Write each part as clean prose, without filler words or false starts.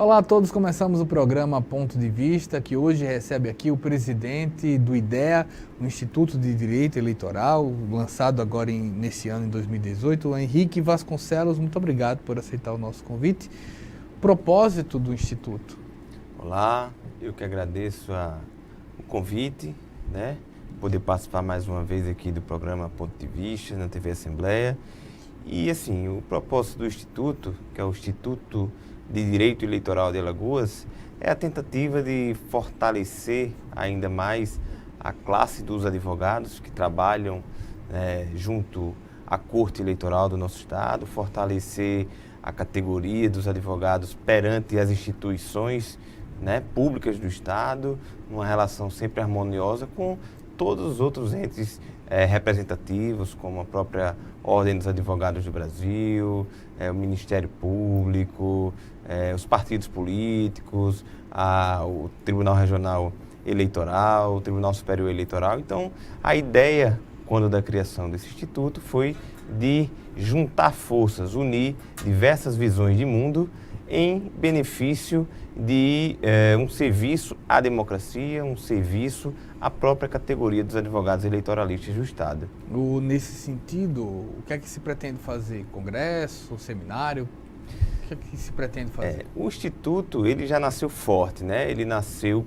Olá a todos, começamos o programa Ponto de Vista, que hoje recebe aqui o presidente do IDEA, o Instituto de Direito Eleitoral, lançado agora nesse ano, em 2018, o Henrique Vasconcelos. Muito obrigado por aceitar o nosso convite. Propósito do Instituto. Olá, eu que agradeço o convite, poder participar mais uma vez aqui do programa Ponto de Vista, na TV Assembleia. E assim, o propósito do Instituto, que é o Instituto de Direito Eleitoral de Alagoas, é a tentativa de fortalecer ainda mais a classe dos advogados que trabalham junto à Corte Eleitoral do nosso Estado, fortalecer a categoria dos advogados perante as instituições públicas do Estado, numa relação sempre harmoniosa com todos os outros entes representativos, como a própria Ordem dos Advogados do Brasil, o Ministério Público, os partidos políticos, o Tribunal Regional Eleitoral, o Tribunal Superior Eleitoral. Então, a ideia, quando da criação desse instituto, foi de juntar forças, unir diversas visões de mundo em benefício de um serviço à democracia, um serviço à própria categoria dos advogados eleitoralistas do Estado. Nesse sentido, o que é que se pretende fazer? Congresso, seminário? O que é que se pretende fazer? O Instituto, ele já nasceu forte, Ele nasceu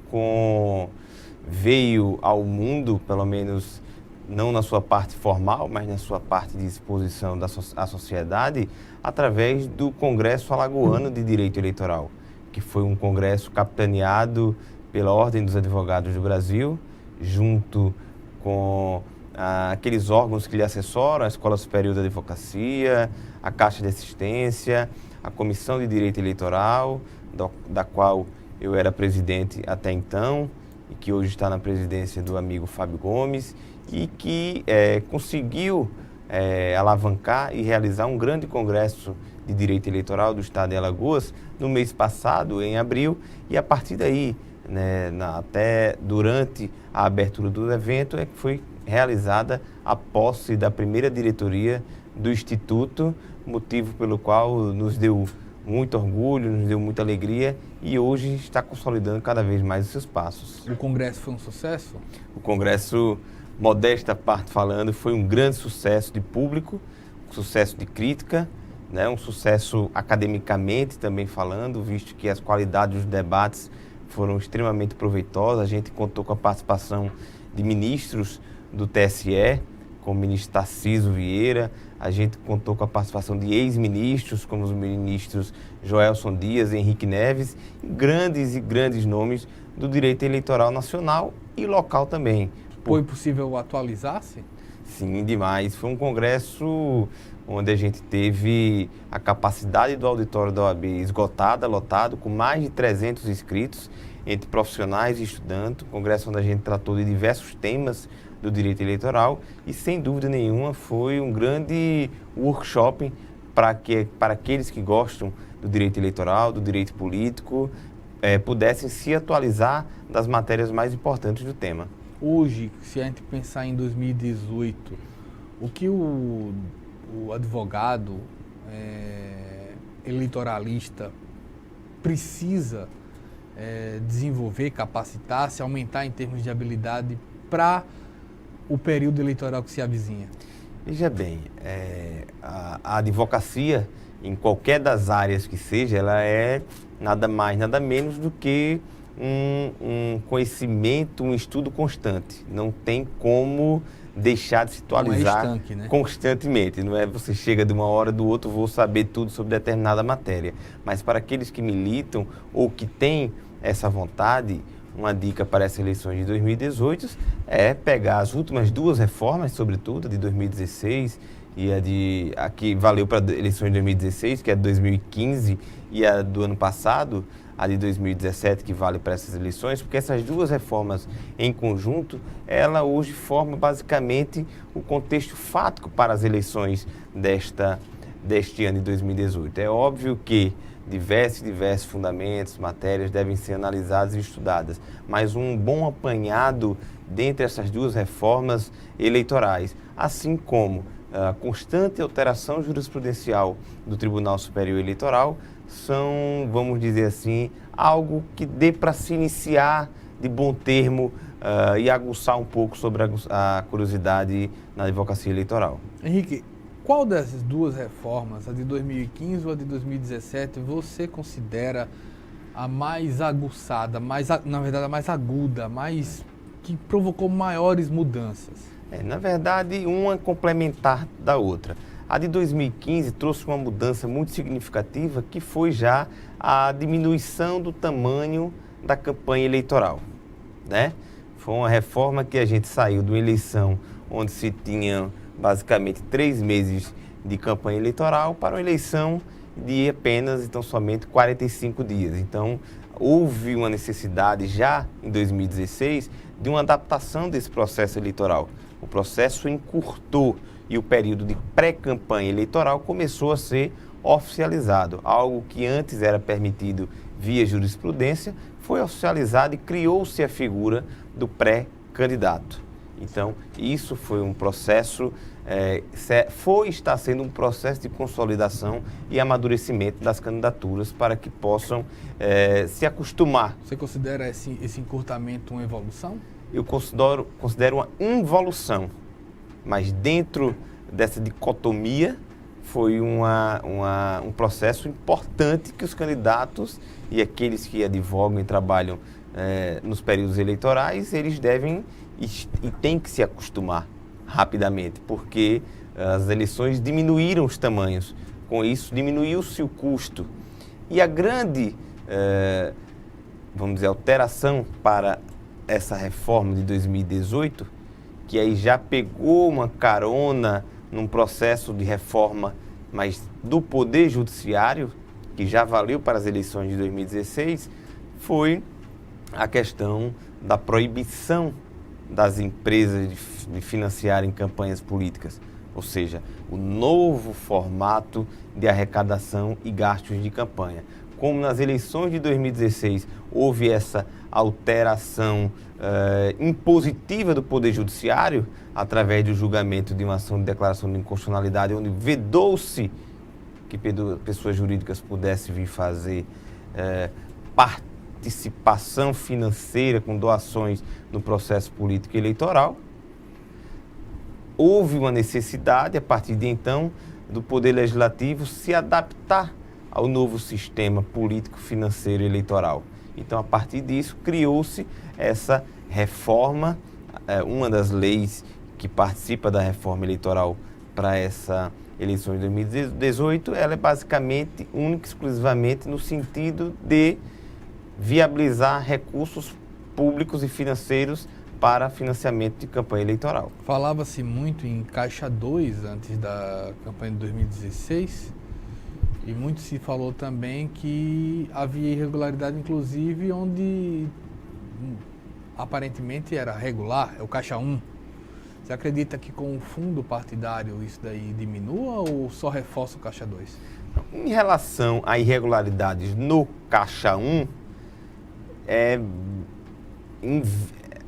veio ao mundo, pelo menos não na sua parte formal, mas na sua parte de exposição à sociedade, através do Congresso Alagoano de Direito Eleitoral, que foi um congresso capitaneado pela Ordem dos Advogados do Brasil, junto com aqueles órgãos que lhe assessoram, a Escola Superior da Advocacia, a Caixa de Assistência, a Comissão de Direito Eleitoral, da qual eu era presidente até então, e que hoje está na presidência do amigo Fábio Gomes, e que conseguiu alavancar e realizar um grande congresso de direito eleitoral do Estado de Alagoas no mês passado, em abril, e a partir daí, até durante a abertura do evento, que foi realizada a posse da primeira diretoria do Instituto, motivo pelo qual nos deu muito orgulho, nos deu muita alegria e hoje está consolidando cada vez mais os seus passos. O congresso foi um sucesso? O congresso, modesta parte falando, foi um grande sucesso de público, um sucesso de crítica, um sucesso academicamente também falando, visto que as qualidades dos debates foram extremamente proveitosas. A gente contou com a participação de ministros do TSE, como o ministro Tarcísio Vieira, a gente contou com a participação de ex-ministros, como os ministros Joelson Dias e Henrique Neves, e grandes nomes do direito eleitoral nacional e local também. Foi possível atualizar-se? Sim, demais. Foi um congresso onde a gente teve a capacidade do auditório da OAB esgotada, lotado, com mais de 300 inscritos, entre profissionais e estudantes. Um congresso onde a gente tratou de diversos temas do direito eleitoral e, sem dúvida nenhuma, foi um grande workshop para aqueles que gostam do direito eleitoral, do direito político, pudessem se atualizar das matérias mais importantes do tema. Hoje, se a gente pensar em 2018, o que o advogado eleitoralista precisa desenvolver, capacitar-se, aumentar em termos de habilidade para o período eleitoral que se avizinha? Veja bem, a advocacia, em qualquer das áreas que seja, ela é nada mais, nada menos do que um conhecimento, um estudo constante. Não tem como deixar de se atualizar constantemente. Não é você chega de uma hora do outro, vou saber tudo sobre determinada matéria. Mas para aqueles que militam ou que têm essa vontade, uma dica para essas eleições de 2018 é pegar as últimas duas reformas, sobretudo, de 2016 e a que valeu para a eleição de 2016, que é de 2015, e a do ano passado, a de 2017, que vale para essas eleições, porque essas duas reformas em conjunto, ela hoje forma basicamente o contexto fático para as eleições deste ano de 2018. É óbvio que diversos fundamentos, matérias devem ser analisadas e estudadas, mas um bom apanhado dentre essas duas reformas eleitorais, assim como a constante alteração jurisprudencial do Tribunal Superior Eleitoral, são, vamos dizer assim, algo que dê para se iniciar de bom termo e aguçar um pouco sobre a curiosidade na advocacia eleitoral. Henrique, qual dessas duas reformas, a de 2015 ou a de 2017, você considera a mais aguçada, na verdade a mais aguda, que provocou maiores mudanças? Na verdade, uma complementar da outra. A de 2015 trouxe uma mudança muito significativa, que foi já a diminuição do tamanho da campanha eleitoral, né? Foi uma reforma que a gente saiu de uma eleição onde se tinha basicamente 3 meses de campanha eleitoral para uma eleição de apenas, então, somente 45 dias. Então, houve uma necessidade já em 2016 de uma adaptação desse processo eleitoral. O processo encurtou e o período de pré-campanha eleitoral começou a ser oficializado. Algo que antes era permitido via jurisprudência, foi oficializado e criou-se a figura do pré-candidato. Então, isso foi um processo, está sendo um processo de consolidação e amadurecimento das candidaturas para que possam se acostumar. Você considera esse encurtamento uma evolução? Eu considero uma involução, mas dentro dessa dicotomia foi um processo importante que os candidatos e aqueles que advogam e trabalham nos períodos eleitorais, eles devem e têm que se acostumar rapidamente, porque as eleições diminuíram os tamanhos, com isso diminuiu-se o custo. E a grande, vamos dizer, alteração para essa reforma de 2018, que aí já pegou uma carona num processo de reforma, mas do Poder Judiciário, que já valeu para as eleições de 2016, foi a questão da proibição das empresas de financiarem campanhas políticas, ou seja, o novo formato de arrecadação e gastos de campanha. Como nas eleições de 2016 houve essa alteração impositiva do Poder Judiciário, através do julgamento de uma ação de declaração de inconstitucionalidade, onde vedou-se que pessoas jurídicas pudessem vir fazer participação financeira com doações no processo político e eleitoral. Houve uma necessidade, a partir de então, do Poder Legislativo se adaptar ao novo sistema político, financeiro e eleitoral. Então, a partir disso, criou-se essa reforma, uma das leis que participa da reforma eleitoral para essa eleição de 2018, ela é basicamente, única e exclusivamente no sentido de viabilizar recursos públicos e financeiros para financiamento de campanha eleitoral. Falava-se muito em Caixa 2 antes da campanha de 2016 e muito se falou também que havia irregularidade, inclusive, onde aparentemente era regular, é o Caixa 1. Você acredita que com o fundo partidário isso daí diminua ou só reforça o Caixa 2? Em relação a irregularidades no Caixa 1,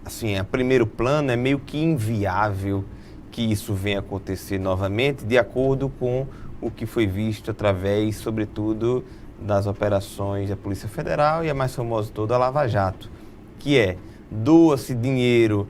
assim, a primeiro plano é meio que inviável que isso venha acontecer novamente, de acordo com o que foi visto através, sobretudo, das operações da Polícia Federal e a mais famosa toda, a Lava Jato, que doa-se dinheiro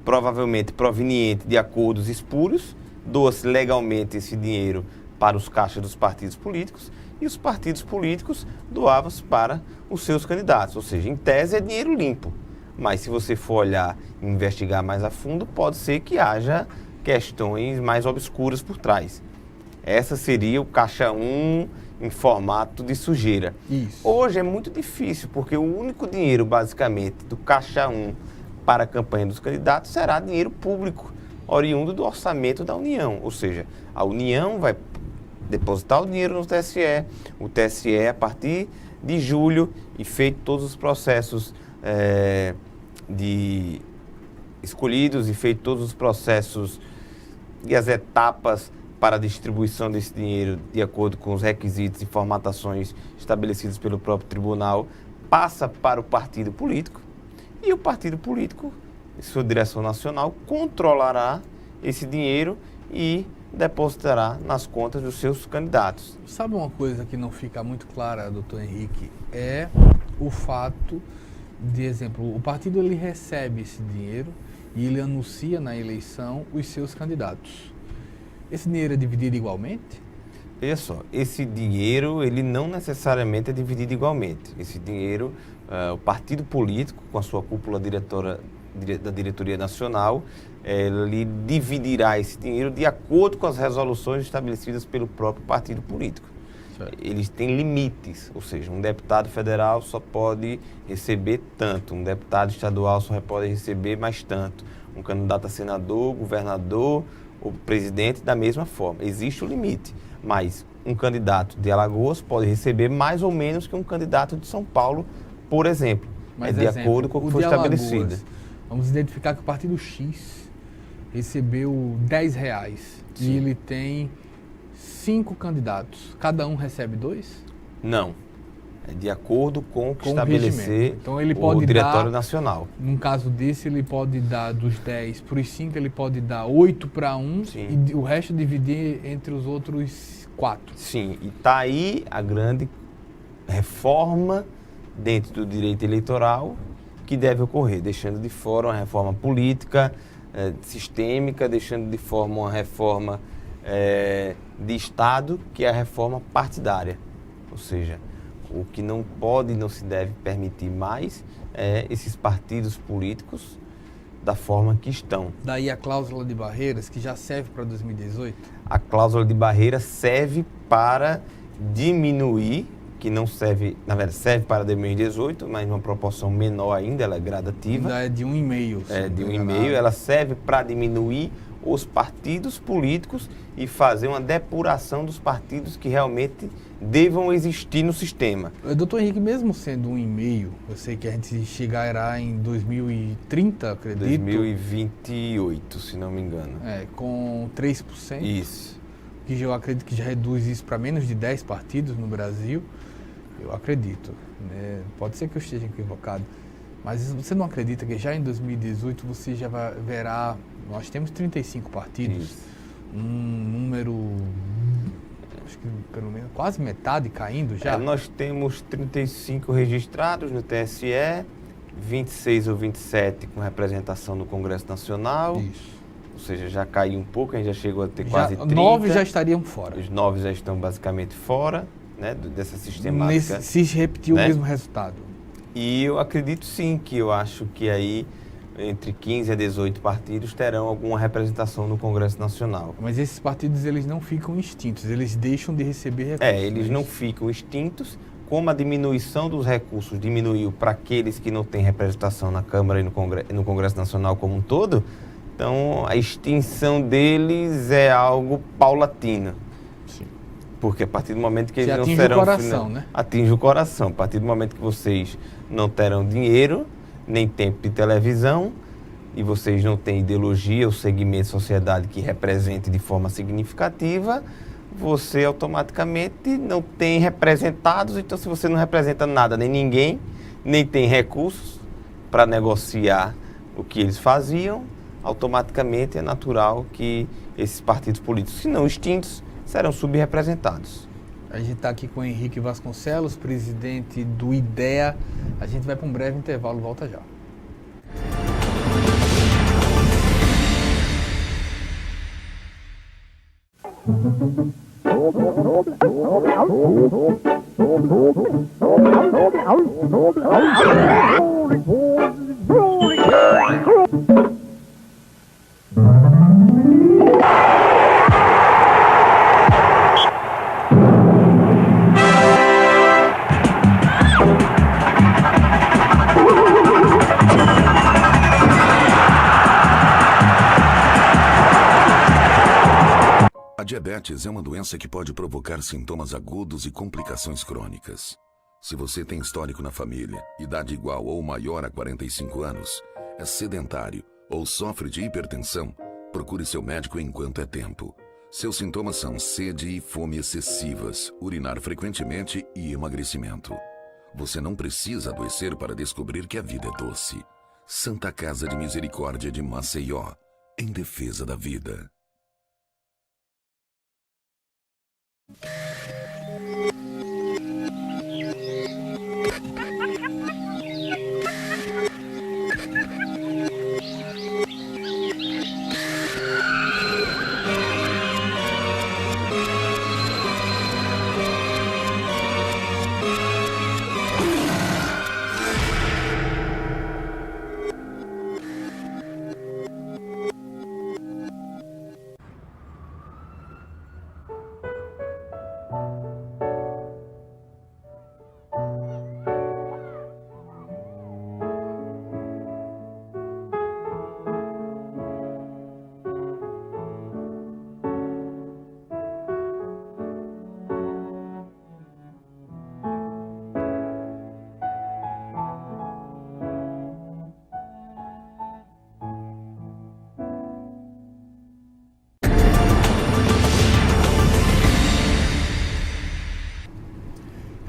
provavelmente proveniente de acordos espúrios, doa-se legalmente esse dinheiro para os caixas dos partidos políticos e os partidos políticos doavam-se para os seus candidatos, ou seja, em tese é dinheiro limpo, mas se você for olhar e investigar mais a fundo, pode ser que haja questões mais obscuras por trás. Essa seria o Caixa 1 em formato de sujeira. Isso. Hoje é muito difícil, porque o único dinheiro, basicamente, do Caixa 1 para a campanha dos candidatos será dinheiro público, oriundo do orçamento da União. Ou seja, a União vai depositar o dinheiro no TSE, o TSE, a partir de julho, e feito todos os processos escolhidos e feito todos os processos e as etapas para a distribuição desse dinheiro de acordo com os requisitos e formatações estabelecidos pelo próprio tribunal, passa para o partido político e o partido político, sua direção nacional, controlará esse dinheiro e depositará nas contas dos seus candidatos. Sabe uma coisa que não fica muito clara, doutor Henrique, é o fato de, exemplo, o partido ele recebe esse dinheiro e ele anuncia na eleição os seus candidatos. Esse dinheiro é dividido igualmente? Veja só, esse dinheiro ele não necessariamente é dividido igualmente. Esse dinheiro, o partido político, com a sua cúpula da diretoria nacional, ele dividirá esse dinheiro de acordo com as resoluções estabelecidas pelo próprio partido político. Certo. Eles têm limites, ou seja, um deputado federal só pode receber tanto, um deputado estadual só pode receber mais tanto, um candidato a senador, governador ou presidente da mesma forma. Existe o limite, mas um candidato de Alagoas pode receber mais ou menos que um candidato de São Paulo, por exemplo. Mas, de acordo com o que foi estabelecido. Vamos identificar que o partido X recebeu R$10 e ele tem 5 candidatos. Cada um recebe 2? Não. É de acordo com o que estabelecer então, ele pode o Diretório Nacional. Num caso desse, ele pode dar dos 10 para os 5, ele pode dar 8 para um. Sim. E o resto dividir entre os outros 4. Sim, e está aí a grande reforma dentro do direito eleitoral que deve ocorrer, deixando de fora uma reforma política, sistêmica, deixando de fora uma reforma de Estado, que é a reforma partidária. Ou seja, o que não pode e não se deve permitir mais é esses partidos políticos da forma que estão. Daí a cláusula de barreiras, que já serve para 2018? A cláusula de barreira serve para diminuir, que não serve, na verdade, serve para 2018, mas em uma proporção menor ainda, ela é gradativa. Ainda é de 1,5. É de 1,5, ela serve para diminuir os partidos políticos e fazer uma depuração dos partidos que realmente devam existir no sistema. Doutor Henrique, mesmo sendo 1,5, eu sei que a gente chegará em 2030, acredito. 2028, se não me engano. Com 3%. Isso. Que eu acredito que já reduz isso para menos de 10 partidos no Brasil. Eu acredito. Né? Pode ser que eu esteja equivocado. Mas você não acredita que já em 2018 você já verá... Nós temos 35 partidos. Isso. Um número... Acho que pelo menos quase metade caindo já. Nós temos 35 registrados no TSE, 26 ou 27 com representação no Congresso Nacional. Isso. Ou seja, já caiu um pouco, a gente já chegou a ter quase 30. 9 já estariam fora. Os 9 já estão basicamente fora, né, dessa sistemática. Se repetir, né, o mesmo resultado. E eu acredito sim, que eu acho que aí entre 15 a 18 partidos terão alguma representação no Congresso Nacional. Mas esses partidos, eles não ficam extintos, eles deixam de receber recursos. Eles não ficam extintos, como a diminuição dos recursos diminuiu para aqueles que não têm representação na Câmara e no Congresso Nacional como um todo. Então, a extinção deles é algo paulatino. Sim. Porque a partir do momento que eles não serão... Atinge o coração, né? Atinge o coração. A partir do momento que vocês não terão dinheiro, nem tempo de televisão, e vocês não têm ideologia ou segmento de sociedade que represente de forma significativa, você automaticamente não tem representados. Então, se você não representa nada, nem ninguém, nem tem recursos para negociar o que eles faziam, automaticamente é natural que esses partidos políticos, se não extintos, serão subrepresentados. A gente está aqui com o Henrique Vasconcelos, presidente do IDEA. A gente vai para um breve intervalo, volta já. A diabetes é uma doença que pode provocar sintomas agudos e complicações crônicas. Se você tem histórico na família, idade igual ou maior a 45 anos, é sedentário ou sofre de hipertensão, procure seu médico enquanto é tempo. Seus sintomas são sede e fome excessivas, urinar frequentemente e emagrecimento. Você não precisa adoecer para descobrir que a vida é doce. Santa Casa de Misericórdia de Maceió, em defesa da vida.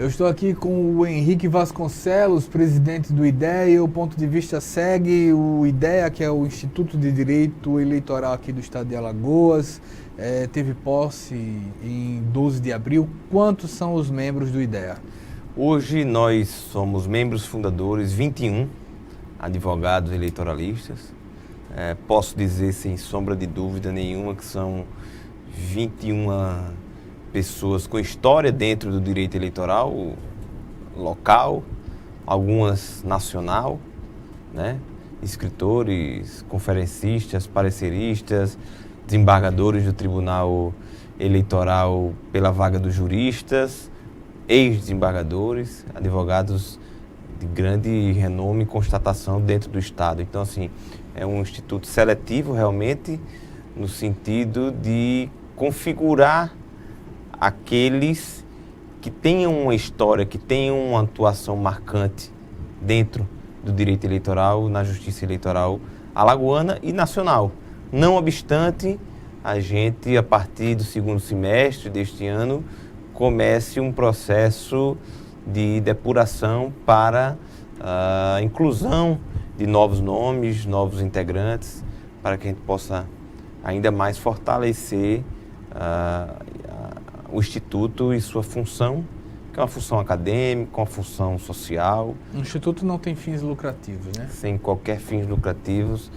Eu estou aqui com o Henrique Vasconcelos, presidente do IDEA. O Ponto de Vista segue o IDEA, que é o Instituto de Direito Eleitoral aqui do estado de Alagoas. Teve posse em 12 de abril. Quantos são os membros do IDEA? Hoje nós somos membros fundadores, 21 advogados eleitoralistas. Posso dizer sem sombra de dúvida nenhuma que são 21 pessoas com história dentro do direito eleitoral local, algumas nacional, né? Escritores, conferencistas, pareceristas, desembargadores do Tribunal Eleitoral pela vaga dos juristas, ex-desembargadores, advogados de grande renome e constatação dentro do Estado. Então, assim, é um instituto seletivo realmente, no sentido de configurar aqueles que tenham uma história, que tenham uma atuação marcante dentro do direito eleitoral, na justiça eleitoral alagoana e nacional. Não obstante, a gente, a partir do segundo semestre deste ano, comece um processo de depuração para a inclusão de novos nomes, novos integrantes, para que a gente possa ainda mais fortalecer o Instituto e sua função, que é uma função acadêmica, uma função social. O Instituto não tem fins lucrativos, né? Sem qualquer fins lucrativos,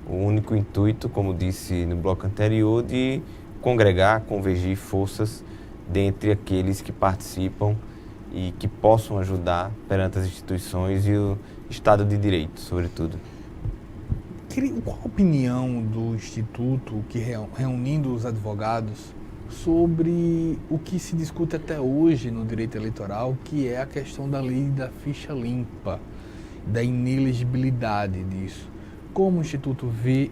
o único intuito, como disse no bloco anterior, de congregar, convergir forças dentre aqueles que participam e que possam ajudar perante as instituições e o Estado de Direito, sobretudo. Qual a opinião do Instituto, que reunindo os advogados, sobre o que se discute até hoje no direito eleitoral, que é a questão da lei da ficha limpa, da inelegibilidade disso? Como o Instituto vê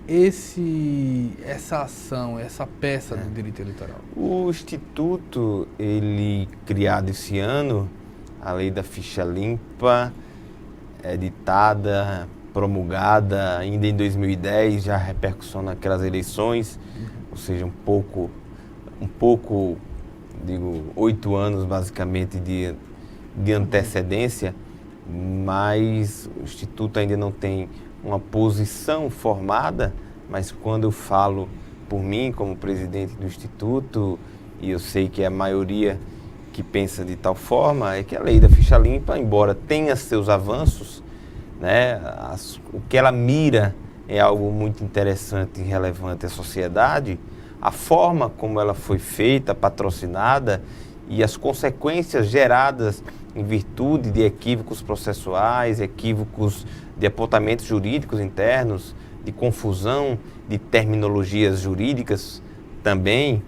essa ação, essa peça do direito eleitoral? O Instituto, ele criado esse ano, a lei da ficha limpa, editada, promulgada ainda em 2010, já repercussão naquelas eleições, ou seja, um pouco, digo, 8 anos basicamente de antecedência, mas o Instituto ainda não tem uma posição formada, mas quando eu falo por mim como presidente do Instituto, e eu sei que é a maioria que pensa de tal forma, é que a lei da ficha limpa, embora tenha seus avanços, né, o que ela mira é algo muito interessante e relevante à sociedade, a forma como ela foi feita, patrocinada e as consequências geradas em virtude de equívocos processuais, equívocos de apontamentos jurídicos internos, de confusão de terminologias jurídicas também,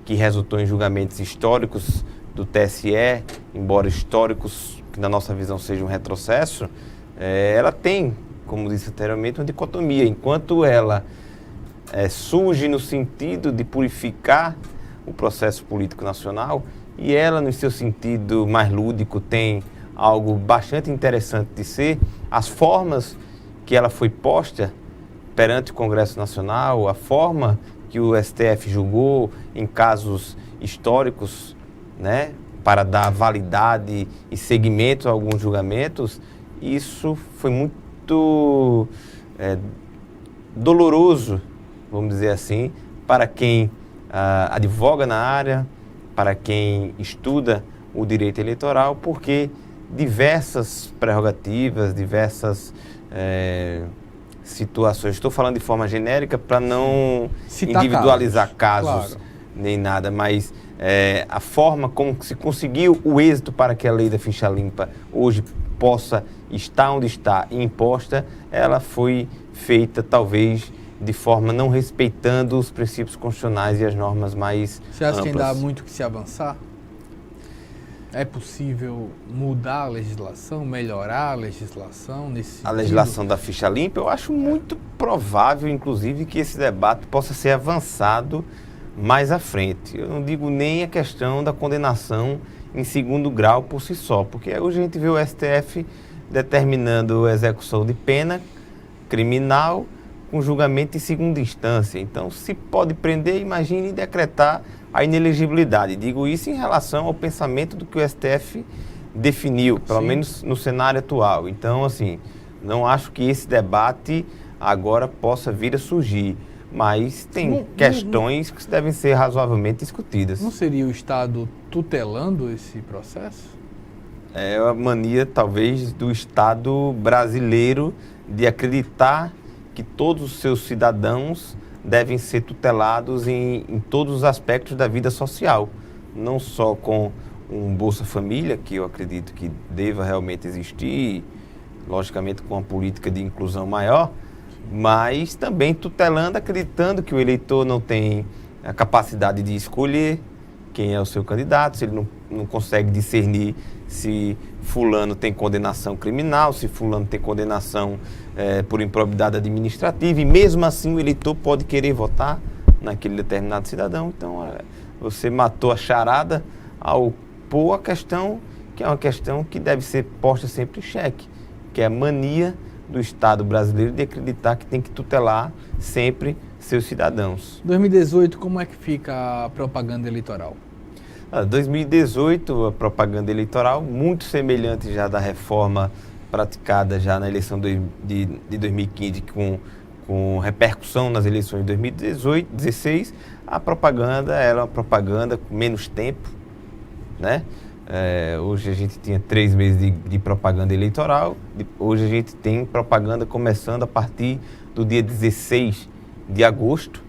que resultou em julgamentos históricos do TSE, embora históricos, que na nossa visão seja um retrocesso, ela tem, como disse anteriormente, uma dicotomia. Enquanto ela surge no sentido de purificar o processo político nacional, e ela, no seu sentido mais lúdico, tem algo bastante interessante de ser, as formas que ela foi posta perante o Congresso Nacional, a forma que o STF julgou em casos históricos, né, para dar validade e seguimento a alguns julgamentos, isso foi muito doloroso, vamos dizer assim, para quem advoga na área, para quem estuda o direito eleitoral, porque diversas prerrogativas, diversas situações, estou falando de forma genérica para não individualizar casos, claro, nem nada, mas a forma como se conseguiu o êxito para que a lei da ficha limpa hoje possa estar onde está e imposta, ela foi feita talvez de forma não respeitando os princípios constitucionais e as normas mais amplas. Você acha que ainda há muito que se avançar? É possível mudar a legislação, melhorar a legislação nesse sentido? A legislação da ficha limpa, eu acho muito provável, inclusive, que esse debate possa ser avançado mais à frente. Eu não digo nem a questão da condenação em segundo grau por si só, porque hoje a gente vê o STF determinando a execução de pena criminal com julgamento em segunda instância. Então, se pode prender, imagine decretar a inelegibilidade. Digo isso em relação ao pensamento do que o STF definiu, pelo menos no cenário atual. Então, assim, não acho que esse debate agora possa vir a surgir, mas tem questões que devem ser razoavelmente discutidas. Não seria o Estado tutelando esse processo? É a mania, talvez, do Estado brasileiro de acreditar que todos os seus cidadãos devem ser tutelados em todos os aspectos da vida social, não só com um Bolsa Família, que eu acredito que deva realmente existir, logicamente com uma política de inclusão maior, mas também tutelando, acreditando que o eleitor não tem a capacidade de escolher quem é o seu candidato, se ele não consegue discernir se fulano tem condenação criminal, se fulano tem condenação por improbidade administrativa, e mesmo assim o eleitor pode querer votar naquele determinado cidadão. Então, você matou a charada ao pôr a questão, que é uma questão que deve ser posta sempre em xeque, que é a mania do Estado brasileiro de acreditar que tem que tutelar sempre seus cidadãos. 2018, como é que fica a propaganda eleitoral? 2018, a propaganda eleitoral, muito semelhante já da reforma praticada já na eleição de 2015, com repercussão nas eleições de 2016, a propaganda era uma propaganda com menos tempo, né? Hoje a gente tinha 3 meses de propaganda eleitoral, hoje a gente tem propaganda começando a partir do dia 16 de agosto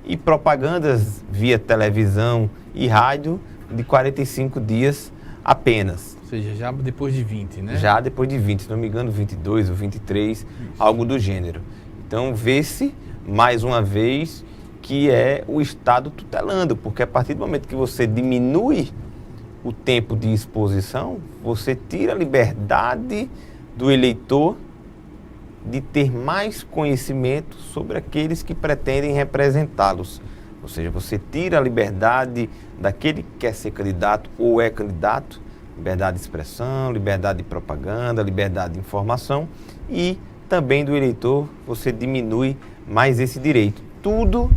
e propagandas via televisão e rádio de 45 dias apenas. Ou seja, já depois de 20, né? Já depois de 20, se não me engano, 22 ou 23, algo do gênero. Então, vê-se, mais uma vez, que é o Estado tutelando, porque a partir do momento que você diminui o tempo de exposição, você tira a liberdade do eleitor de ter mais conhecimento sobre aqueles que pretendem representá-los. Ou seja, você tira a liberdade daquele que quer ser candidato ou é candidato, liberdade de expressão, liberdade de propaganda, liberdade de informação, e também do eleitor você diminui mais esse direito. Tudo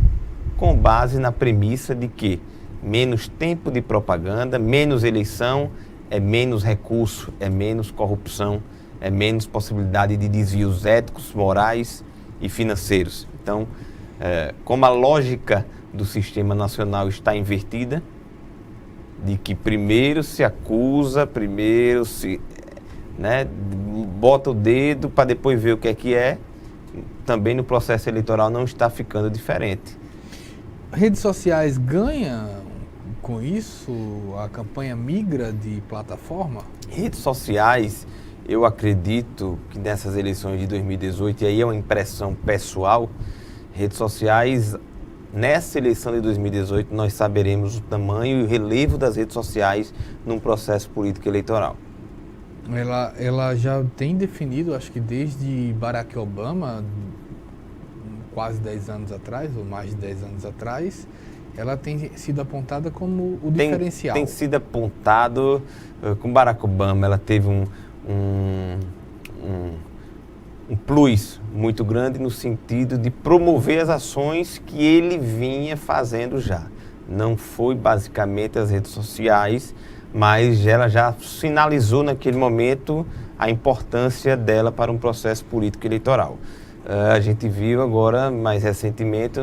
com base na premissa de que menos tempo de propaganda, menos eleição, é menos recurso, é menos corrupção, é menos possibilidade de desvios éticos, morais e financeiros. Então, como a lógica do sistema nacional está invertida, de que primeiro se acusa, primeiro se bota o dedo para depois ver o que é, também no processo eleitoral não está ficando diferente. Redes sociais ganham com isso? A campanha migra de plataforma? Redes sociais, eu acredito que nessas eleições de 2018, e aí é uma impressão pessoal, redes sociais, nessa eleição de 2018, nós saberemos o tamanho e o relevo das redes sociais num processo político eleitoral. Ela já tem definido, acho que desde Barack Obama, quase 10 anos atrás, ou mais de 10 anos atrás, ela tem sido apontada como o diferencial. Tem sido apontado, com Barack Obama, ela teve um plus muito grande no sentido de promover as ações que ele vinha fazendo já. Não foi basicamente as redes sociais, mas ela já sinalizou naquele momento a importância dela para um processo político eleitoral. A gente viu agora, mais recentemente,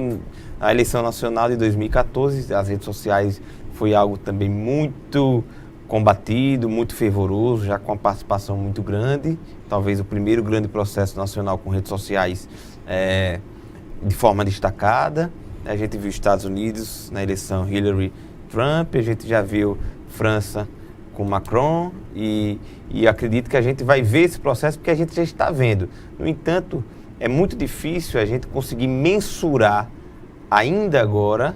a eleição nacional de 2014, as redes sociais foi algo também muito combatido, muito fervoroso, já com uma participação muito grande, talvez o primeiro grande processo nacional com redes sociais de forma destacada. A gente viu Estados Unidos na eleição Hillary-Trump, a gente já viu França com Macron e acredito que a gente vai ver esse processo porque a gente já está vendo. No entanto, é muito difícil a gente conseguir mensurar ainda agora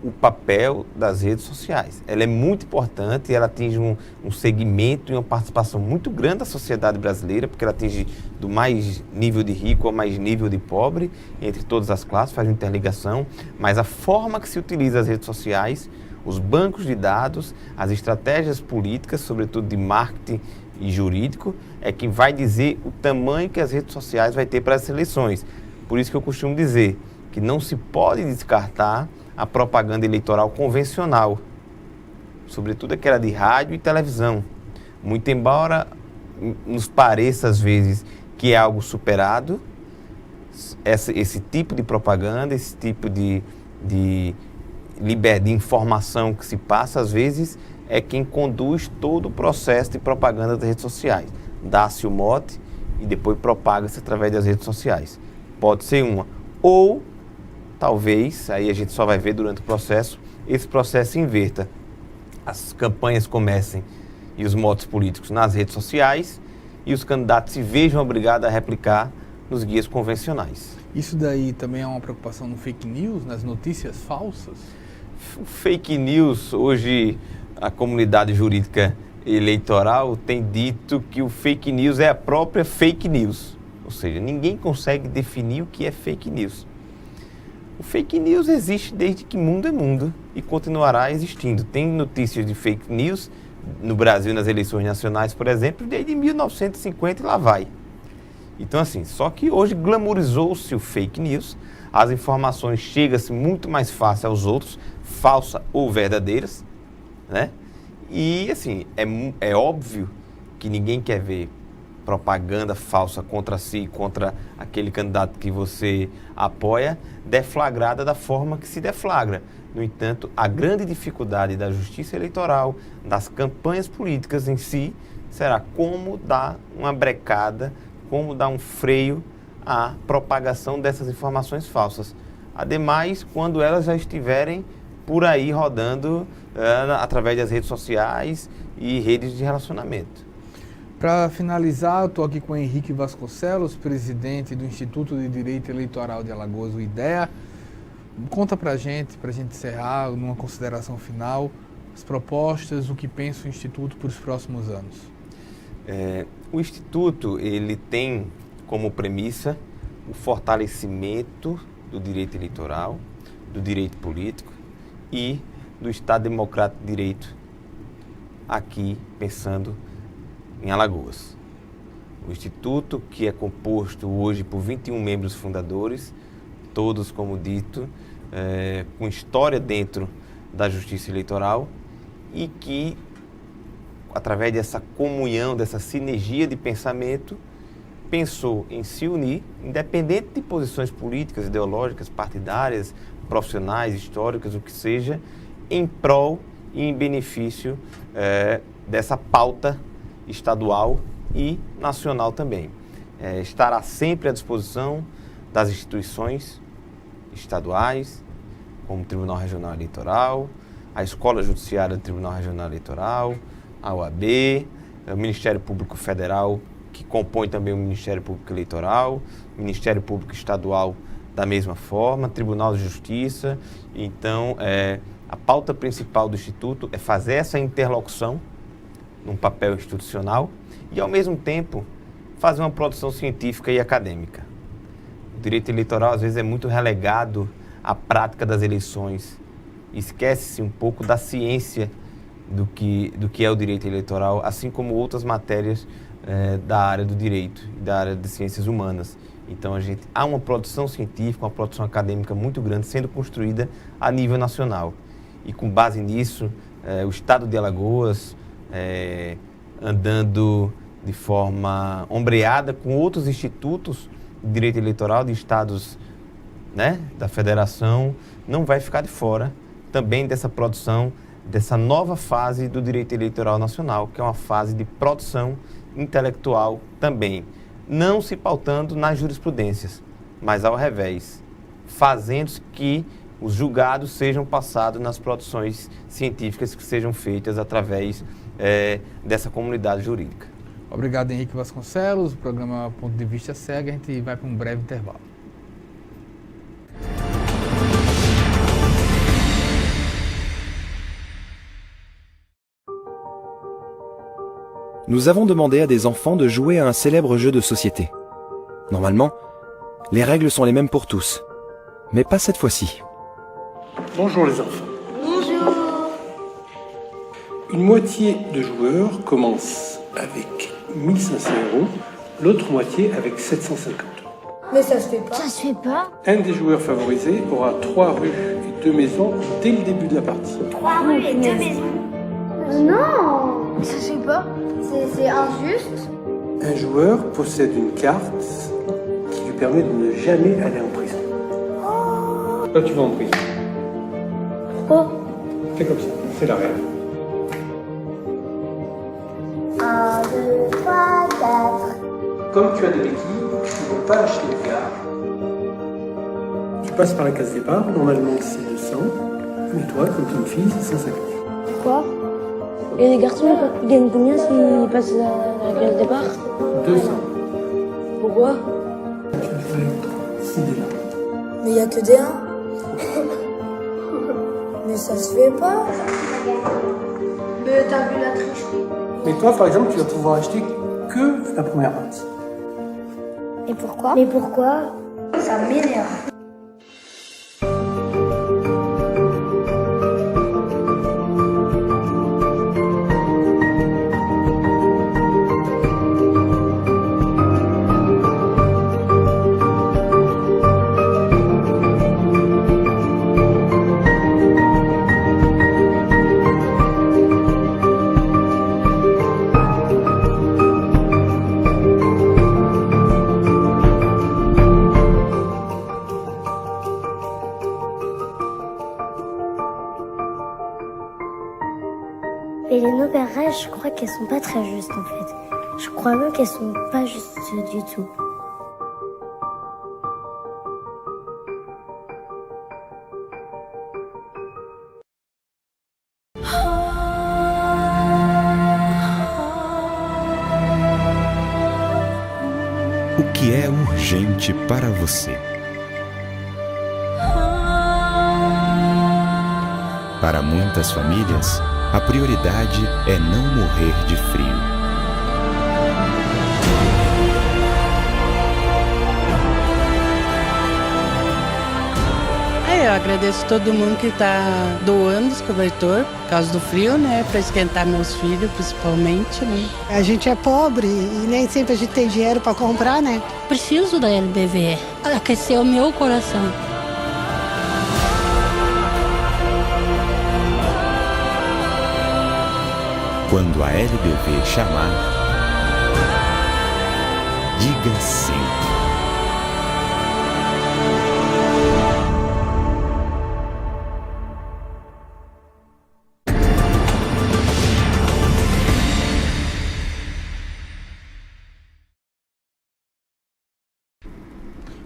o papel das redes sociais. Ela é muito importante, ela atinge um segmento e uma participação muito grande da sociedade brasileira, porque ela atinge do mais nível de rico ao mais nível de pobre, entre todas as classes, faz uma interligação, mas a forma que se utiliza as redes sociais, os bancos de dados, as estratégias políticas, sobretudo de marketing e jurídico, é quem vai dizer o tamanho que as redes sociais vai ter para as eleições. Por isso que eu costumo dizer que não se pode descartar a propaganda eleitoral convencional, sobretudo aquela de rádio e televisão. Muito embora nos pareça às vezes que é algo superado, esse tipo de propaganda, esse tipo de informação que se passa, às vezes, é quem conduz todo o processo de propaganda das redes sociais. Dá-se o mote e depois propaga-se através das redes sociais. Pode ser uma. Ou, talvez, aí a gente só vai ver durante o processo, esse processo se inverta. As campanhas comecem e os motes políticos nas redes sociais e os candidatos se vejam obrigados a replicar nos guias convencionais. Isso daí também é uma preocupação no fake news, nas notícias falsas? Fake news, hoje a comunidade jurídica eleitoral tem dito que o fake news é a própria fake news. Ou seja, ninguém consegue definir o que é fake news. O fake news existe desde que mundo é mundo e continuará existindo. Tem notícias de fake news no Brasil nas eleições nacionais, por exemplo, desde 1950 e lá vai. Então assim, só que hoje glamourizou-se o fake news, as informações chegam-se muito mais fácil aos outros, falsas ou verdadeiras, né? E assim, é óbvio que ninguém quer ver propaganda falsa contra si, contra aquele candidato que você apoia, deflagrada da forma que se deflagra. No entanto, a grande dificuldade da justiça eleitoral, das campanhas políticas em si, será como dar uma brecada, como dar um freio à propagação dessas informações falsas. Ademais, quando elas já estiverem por aí rodando através das redes sociais e redes de relacionamento. Para finalizar, eu estou aqui com o Henrique Vasconcelos, presidente do Instituto de Direito Eleitoral de Alagoas, o IDEA. Conta para a gente encerrar, numa consideração final, as propostas, o que pensa o Instituto para os próximos anos. O Instituto ele tem como premissa o fortalecimento do direito eleitoral, do direito político e do Estado Democrático de Direito, aqui pensando em Alagoas. O Instituto, que é composto hoje por 21 membros fundadores, todos, como dito, com história dentro da justiça eleitoral e que, através dessa comunhão, dessa sinergia de pensamento, pensou em se unir, independente de posições políticas, ideológicas, partidárias, profissionais, históricas, o que seja, em prol e em benefício dessa pauta estadual e nacional também. Estará sempre à disposição das instituições estaduais, como o Tribunal Regional Eleitoral, a Escola Judiciária do Tribunal Regional Eleitoral, a OAB, o Ministério Público Federal, que compõe também o Ministério Público Eleitoral, o Ministério Público Estadual da mesma forma, Tribunal de Justiça. Então, a pauta principal do Instituto é fazer essa interlocução num papel institucional e, ao mesmo tempo, fazer uma produção científica e acadêmica. O direito eleitoral, às vezes, é muito relegado à prática das eleições. Esquece-se um pouco da ciência do que é o direito eleitoral, assim como outras matérias da área do direito e da área de ciências humanas. Então, há uma produção científica, uma produção acadêmica muito grande sendo construída a nível nacional. E, com base nisso, o Estado de Alagoas, andando de forma ombreada com outros institutos de direito eleitoral de estados, né, da federação, não vai ficar de fora também dessa produção, dessa nova fase do direito eleitoral nacional, que é uma fase de produção intelectual também, não se pautando nas jurisprudências, mas ao revés, fazendo que os julgados sejam passados nas produções científicas que sejam feitas através dessa comunidade jurídica. Obrigado, Henrique Vasconcelos. O programa Ponto de Vista segue, a gente vai para um breve intervalo. Nous avons demandé à des enfants de jouer à un célèbre jeu de société. Normalement, les règles sont les mêmes pour tous, mais pas cette fois-ci. Bonjour les enfants. Bonjour. Une moitié de joueurs commence avec 1500 €, l'autre moitié avec 750 €. Mais ça se fait pas. Ça se fait pas. Un des joueurs favorisés aura 3 rues et 2 maisons dès le début de la partie. 3 rues et 2 maisons. Non. Ça se fait pas. C'est injuste. Un joueur possède une carte qui lui permet de ne jamais aller en prison. Là tu vas en prison. Pourquoi? C'est comme ça, c'est la règle. 1, 2, 3, 4. Comme tu as des béquilles, tu ne peux pas acheter de gare. Tu passes par la case départ, normalement c'est 200, mais toi, comme tu es une fille, c'est 150. Pourquoi? Et les garçons, ils gagnent combien s'ils passent la case départ? 200. Pourquoi? Tu as fait 6 dés là. Mais il y a que des 1. Mais ça se fait pas. Mais t'as vu la tricherie. Mais toi, par exemple, tu vas pouvoir acheter que la première partie. Et pourquoi? Mais pourquoi? Ça m'énerve. Et les nouvelles règles, je crois qu'elles sont pas très justes en fait. Je crois même qu'elles sont pas justes du tout. O que é urgente para você? Para muitas famílias, a prioridade é não morrer de frio. Eu agradeço todo mundo que está doando os cobertores por causa do frio, né? Para esquentar meus filhos, principalmente, né? A gente é pobre e nem sempre a gente tem dinheiro para comprar, né? Preciso da LBV. Aqueceu o meu coração. Quando a LBV chamar, diga sim.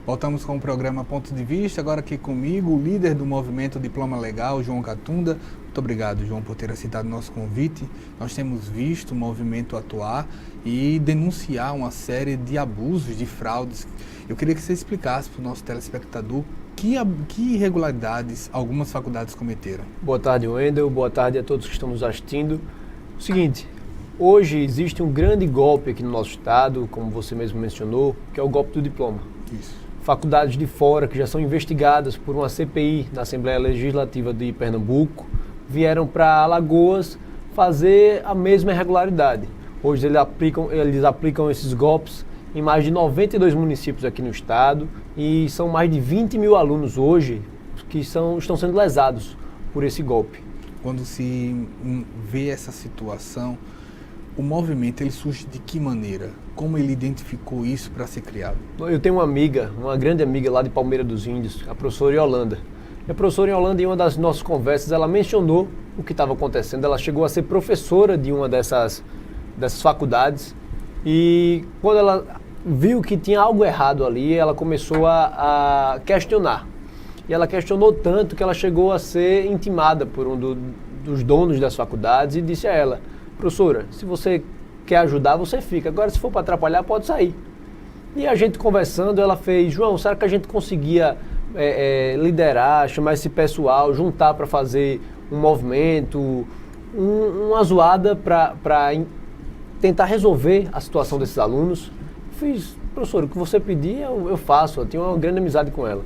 Voltamos com o programa Ponto de Vista, agora aqui comigo, o líder do movimento Diploma Legal, João Catunda. Muito obrigado, João, por ter aceitado o nosso convite. Nós temos visto o movimento atuar e denunciar uma série de abusos, de fraudes. Eu queria que você explicasse para o nosso telespectador que irregularidades algumas faculdades cometeram. Boa tarde, Wendel. Boa tarde a todos que estão nos assistindo. O seguinte, hoje existe um grande golpe aqui no nosso estado, como você mesmo mencionou, que é o golpe do diploma. Isso. Faculdades de fora que já são investigadas por uma CPI na Assembleia Legislativa de Pernambuco vieram para Alagoas fazer a mesma irregularidade. Hoje eles aplicam esses golpes em mais de 92 municípios aqui no estado e são mais de 20 mil alunos hoje que estão sendo lesados por esse golpe. Quando se vê essa situação, O movimento, ele surge de que maneira? Como ele identificou isso para ser criado? Eu tenho uma amiga, uma grande amiga lá de Palmeira dos Índios, a professora Yolanda. E a professora Yolanda, em uma das nossas conversas, ela mencionou o que estava acontecendo. Ela chegou a ser professora de uma dessas faculdades. E quando ela viu que tinha algo errado ali, ela começou a questionar. E ela questionou tanto que ela chegou a ser intimada por um dos donos das faculdades e disse a ela: professora, se você quer ajudar, você fica. Agora, se for para atrapalhar, pode sair. E a gente conversando, ela fez: João, será que a gente conseguia liderar, chamar esse pessoal, juntar para fazer um movimento, uma zoada para tentar resolver a situação desses alunos? Fiz: professor, o que você pedir eu faço. Eu tinha uma grande amizade com ela.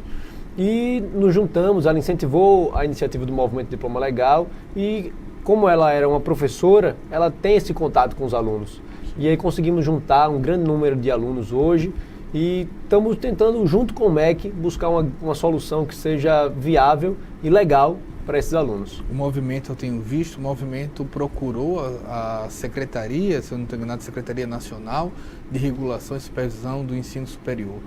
E nos juntamos, ela incentivou a iniciativa do Movimento Diploma Legal e, como ela era uma professora, ela tem esse contato com os alunos. E aí conseguimos juntar um grande número de alunos hoje e estamos tentando, junto com o MEC, buscar uma solução que seja viável e legal para esses alunos. O movimento, eu tenho visto, o movimento procurou a Secretaria, se eu não estou enganado, a Secretaria Nacional de Regulação e Supervisão do Ensino Superior.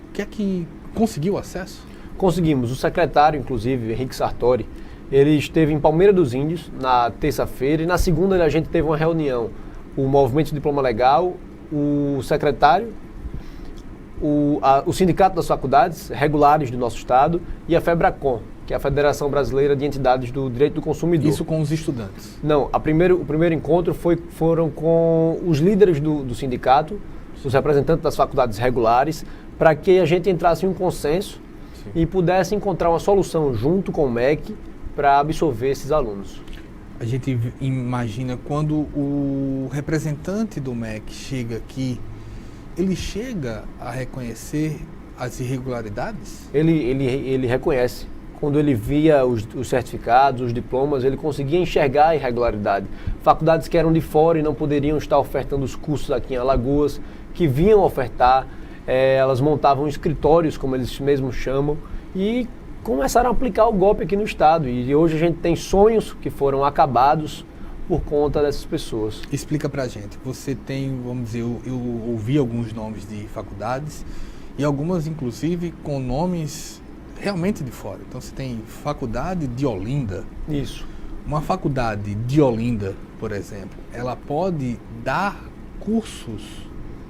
O que é que conseguiu acesso? Conseguimos. O secretário, inclusive, Henrique Sartori, ele esteve em Palmeira dos Índios na terça-feira e na segunda a gente teve uma reunião. O Movimento Diploma Legal, o secretário, o Sindicato das Faculdades Regulares do nosso estado e a FEBRACON, que é a Federação Brasileira de Entidades do Direito do Consumidor. Isso com os estudantes? Não, o primeiro encontro foram com os líderes do sindicato, os representantes das faculdades regulares, para que a gente entrasse em um consenso e pudesse encontrar uma solução junto com o MEC para absorver esses alunos. A gente imagina quando o representante do MEC chega aqui, ele chega a reconhecer as irregularidades? Ele reconhece. Quando ele via os certificados, os diplomas, ele conseguia enxergar a irregularidade. Faculdades que eram de fora e não poderiam estar ofertando os cursos aqui em Alagoas, que vinham ofertar, elas montavam escritórios, como eles mesmos chamam, e começaram a aplicar o golpe aqui no estado. E hoje a gente tem sonhos que foram acabados por conta dessas pessoas. Explica pra gente. Você tem, vamos dizer, eu ouvi alguns nomes de faculdades e algumas inclusive com nomes realmente de fora. Então você tem Faculdade de Olinda. Isso. Uma faculdade de Olinda, por exemplo, ela pode dar cursos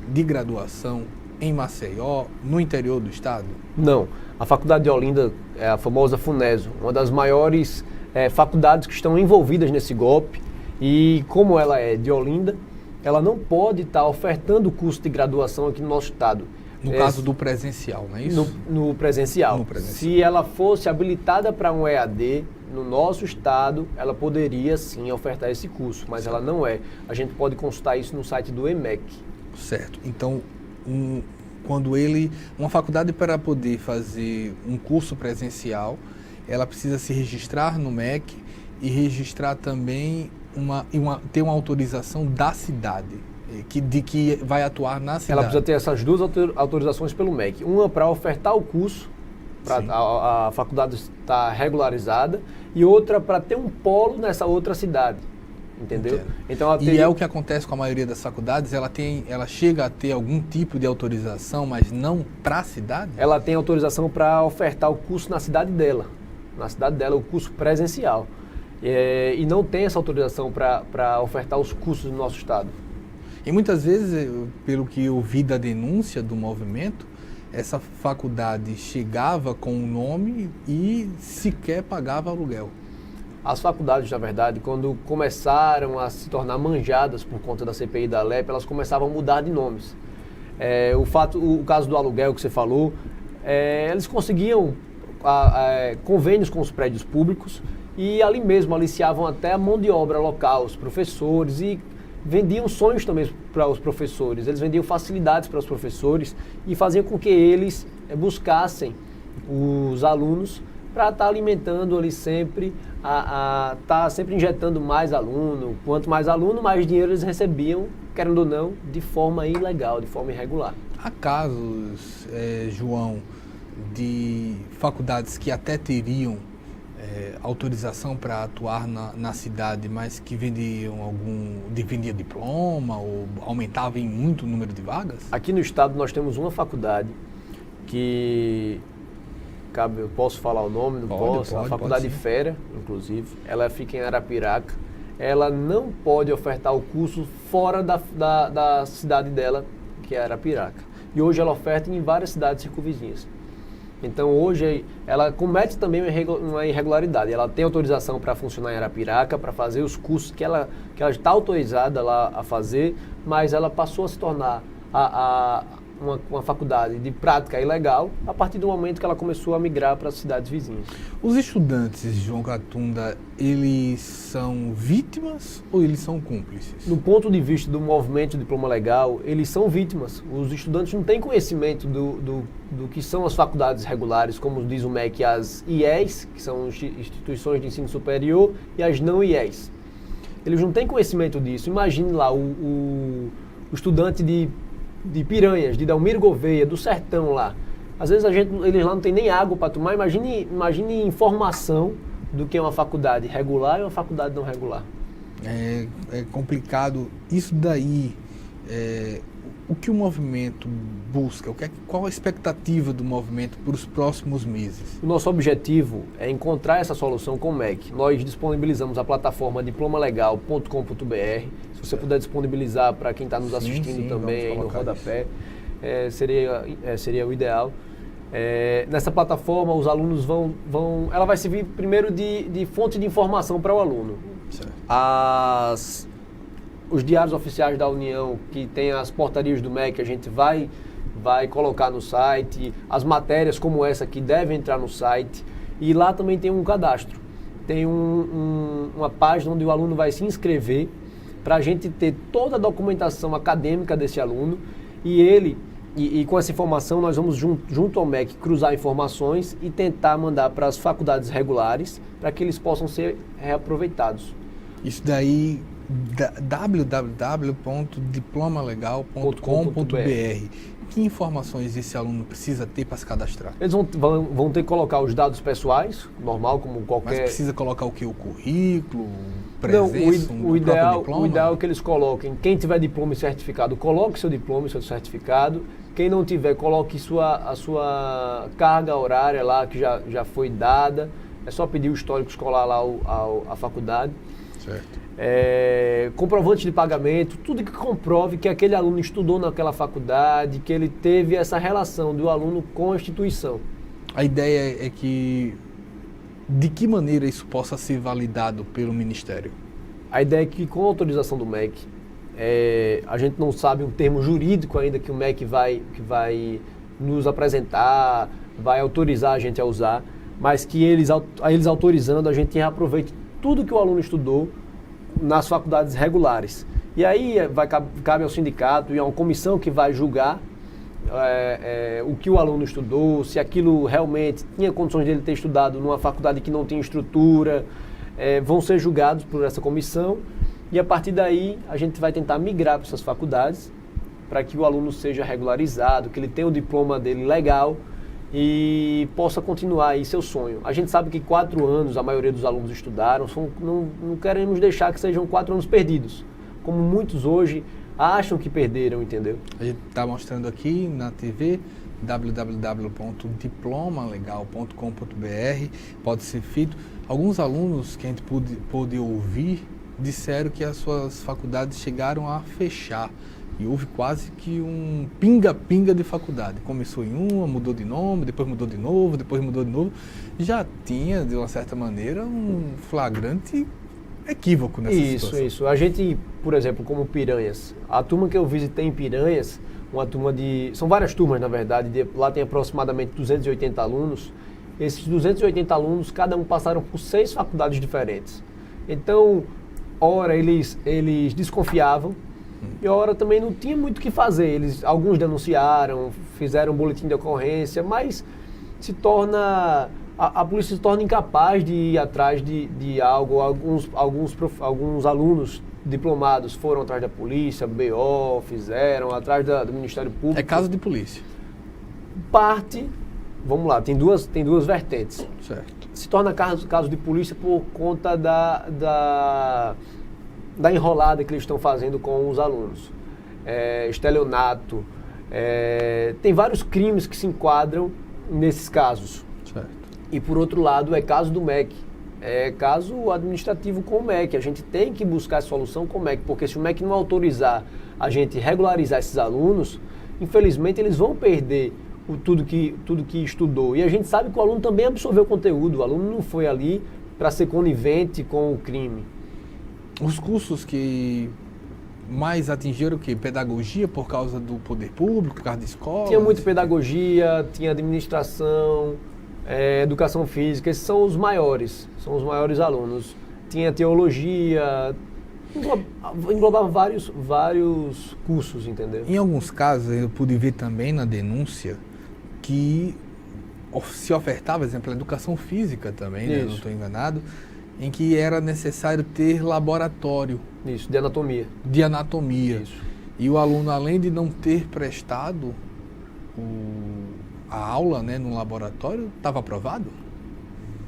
de graduação em Maceió, no interior do estado? Não. A Faculdade de Olinda é a famosa FUNESO, uma das maiores faculdades que estão envolvidas nesse golpe. E como ela é de Olinda, ela não pode estar ofertando curso de graduação aqui no nosso estado. No caso do presencial, não é isso? No presencial. Se ela fosse habilitada para um EAD, no nosso estado, ela poderia sim ofertar esse curso, mas ela não é. A gente pode consultar isso no site do EMEC. Certo. Então, uma faculdade, para poder fazer um curso presencial, ela precisa se registrar no MEC e registrar também ter uma autorização da cidade, de que vai atuar na cidade. Ela precisa ter essas duas autorizações pelo MEC. Uma para ofertar o curso, para a faculdade estar regularizada, e outra para ter um polo nessa outra cidade. Entendeu? Então, é o que acontece com a maioria das faculdades, ela chega a ter algum tipo de autorização, mas não para a cidade? Ela tem autorização para ofertar o curso na cidade dela. Na cidade dela, o curso presencial. E não tem essa autorização para ofertar os cursos do nosso estado. E muitas vezes, pelo que eu vi da denúncia do movimento, essa faculdade chegava com o nome e sequer pagava aluguel. As faculdades, na verdade, quando começaram a se tornar manjadas por conta da CPI da LEP, elas começavam a mudar de nomes. O caso do aluguel que você falou, eles conseguiam convênios com os prédios públicos e ali mesmo aliciavam até a mão de obra local, os professores, e vendiam sonhos também para os professores. Eles vendiam facilidades para os professores e faziam com que eles buscassem os alunos para estar alimentando ali sempre, estar sempre injetando mais aluno. Quanto mais aluno, mais dinheiro eles recebiam, querendo ou não, de forma ilegal, de forma irregular. Há casos, João, de faculdades que até teriam autorização para atuar na cidade, mas que vendia diploma ou aumentava em muito o número de vagas? Aqui no estado nós temos uma faculdade que... eu posso falar o nome? Não posso? A Faculdade Fera, inclusive. Ela fica em Arapiraca. Ela não pode ofertar o curso fora da cidade dela, que é Arapiraca. E hoje ela oferta em várias cidades circunvizinhas. Então hoje ela comete também uma irregularidade. Ela tem autorização para funcionar em Arapiraca, para fazer os cursos que ela está autorizada lá a fazer, mas ela passou a se tornar uma faculdade de prática ilegal a partir do momento que ela começou a migrar para as cidades vizinhas. Os estudantes, João Catunda, eles são vítimas ou eles são cúmplices? Do ponto de vista do movimento Diploma Legal, eles são vítimas. Os estudantes não têm conhecimento do que são as faculdades regulares, como diz o MEC, as IES, que são instituições de ensino superior, e as não IES. Eles não têm conhecimento disso. Imagine lá o estudante de Piranhas, de Delmiro Gouveia, do sertão lá. Às vezes eles lá não tem nem água para tomar. Imagine informação do que é uma faculdade regular e uma faculdade não regular. É complicado. Isso daí, o que o movimento busca? Qual a expectativa do movimento para os próximos meses? O nosso objetivo é encontrar essa solução com o MEC. Nós disponibilizamos a plataforma diplomalegal.com.br. Se você puder disponibilizar para quem está nos assistindo também aí no rodapé, seria o ideal. Nessa plataforma, os alunos ela vai servir primeiro de fonte de informação para o aluno. Certo. Os diários oficiais da União, que tem as portarias do MEC, a gente vai colocar no site, as matérias como essa que devem entrar no site, e lá também tem um cadastro. Tem uma página onde o aluno vai se inscrever para a gente ter toda a documentação acadêmica desse aluno, e com essa informação nós vamos junto ao MEC cruzar informações e tentar mandar para as faculdades regulares para que eles possam ser reaproveitados. Isso daí, www.diplomalegal.com.br. Que informações esse aluno precisa ter para se cadastrar? Eles vão ter que colocar os dados pessoais, normal, como qualquer... Mas precisa colocar o que? O currículo, presença, o ideal é que eles coloquem, quem tiver diploma e certificado, coloque seu diploma e seu certificado. Quem não tiver, coloque a sua carga horária lá, que já foi dada. É só pedir o histórico escolar lá à faculdade. Certo. Comprovante de pagamento, tudo que comprove que aquele aluno estudou naquela faculdade, que ele teve essa relação do aluno com a instituição. A ideia é que, de que maneira isso possa ser validado pelo Ministério? A ideia é que, com a autorização do MEC, a gente não sabe um termo jurídico ainda que o MEC vai nos apresentar, vai autorizar a gente a usar, mas que eles autorizando, a gente reaproveite tudo que o aluno estudou nas faculdades regulares. E aí cabe ao sindicato e a uma comissão que vai julgar o que o aluno estudou, se aquilo realmente tinha condições de ele ter estudado numa faculdade que não tinha estrutura, vão ser julgados por essa comissão, e a partir daí a gente vai tentar migrar para essas faculdades para que o aluno seja regularizado, que ele tenha o diploma dele legal e possa continuar aí seu sonho. A gente sabe que 4 anos a maioria dos alunos estudaram, não queremos deixar que sejam 4 anos perdidos, como muitos hoje acham que perderam, entendeu? A gente está mostrando aqui na TV, www.diplomalegal.com.br, pode ser feito. Alguns alunos que a gente pôde ouvir disseram que as suas faculdades chegaram a fechar. E houve quase que um pinga-pinga de faculdade. Começou em uma, mudou de nome, depois mudou de novo, depois mudou de novo. Já tinha, de uma certa maneira, um flagrante equívoco nessa situação. Isso. A gente, por exemplo, como Piranhas, a turma que eu visitei em Piranhas, uma turma são várias turmas, na verdade, lá tem aproximadamente 280 alunos. Esses 280 alunos, cada um passaram por 6 faculdades diferentes. Então, ora eles desconfiavam, e a hora também não tinha muito o que fazer. Alguns denunciaram, fizeram um boletim de ocorrência, mas a polícia se torna incapaz de ir atrás de algo. Alguns alunos diplomados foram atrás da polícia, BO, fizeram, atrás do Ministério Público. É caso de polícia? Vamos lá, tem duas vertentes. Certo. se torna caso de polícia por conta da enrolada que eles estão fazendo com os alunos. Estelionato, tem vários crimes que se enquadram nesses casos. Certo. E por outro lado, é caso do MEC. É caso administrativo com o MEC. A gente tem que buscar solução com o MEC, porque se o MEC não autorizar a gente regularizar esses alunos, infelizmente eles vão perder tudo que estudou. E a gente sabe que o aluno também absorveu o conteúdo. O aluno não foi ali para ser conivente com o crime. Os cursos que mais atingiram o quê? Pedagogia por causa do poder público, por causa de escola? Tinha muita pedagogia, tinha administração, educação física. Esses são os maiores alunos. Tinha teologia, englobava vários cursos, entendeu? Em alguns casos, eu pude ver também na denúncia que se ofertava, por exemplo, a educação física também, né? Não estou enganado, em que era necessário ter laboratório. Isso, de anatomia. De anatomia. Isso. E o aluno, além de não ter prestado a aula, né, no laboratório, estava aprovado?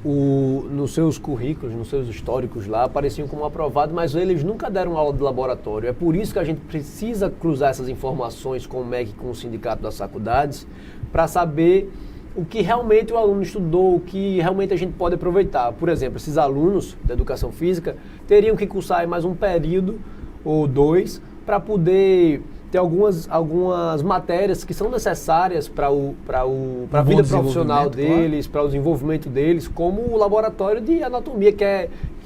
Nos seus currículos, nos seus históricos lá, apareciam como aprovado, mas eles nunca deram aula de laboratório. É por isso que a gente precisa cruzar essas informações com o MEC, com o Sindicato das Faculdades, para saber o que realmente o aluno estudou, o que realmente a gente pode aproveitar. Por exemplo, esses alunos da educação física teriam que cursar mais um período ou 2 para poder ter algumas matérias que são necessárias para a vida profissional deles, para o desenvolvimento deles, como o laboratório de anatomia, que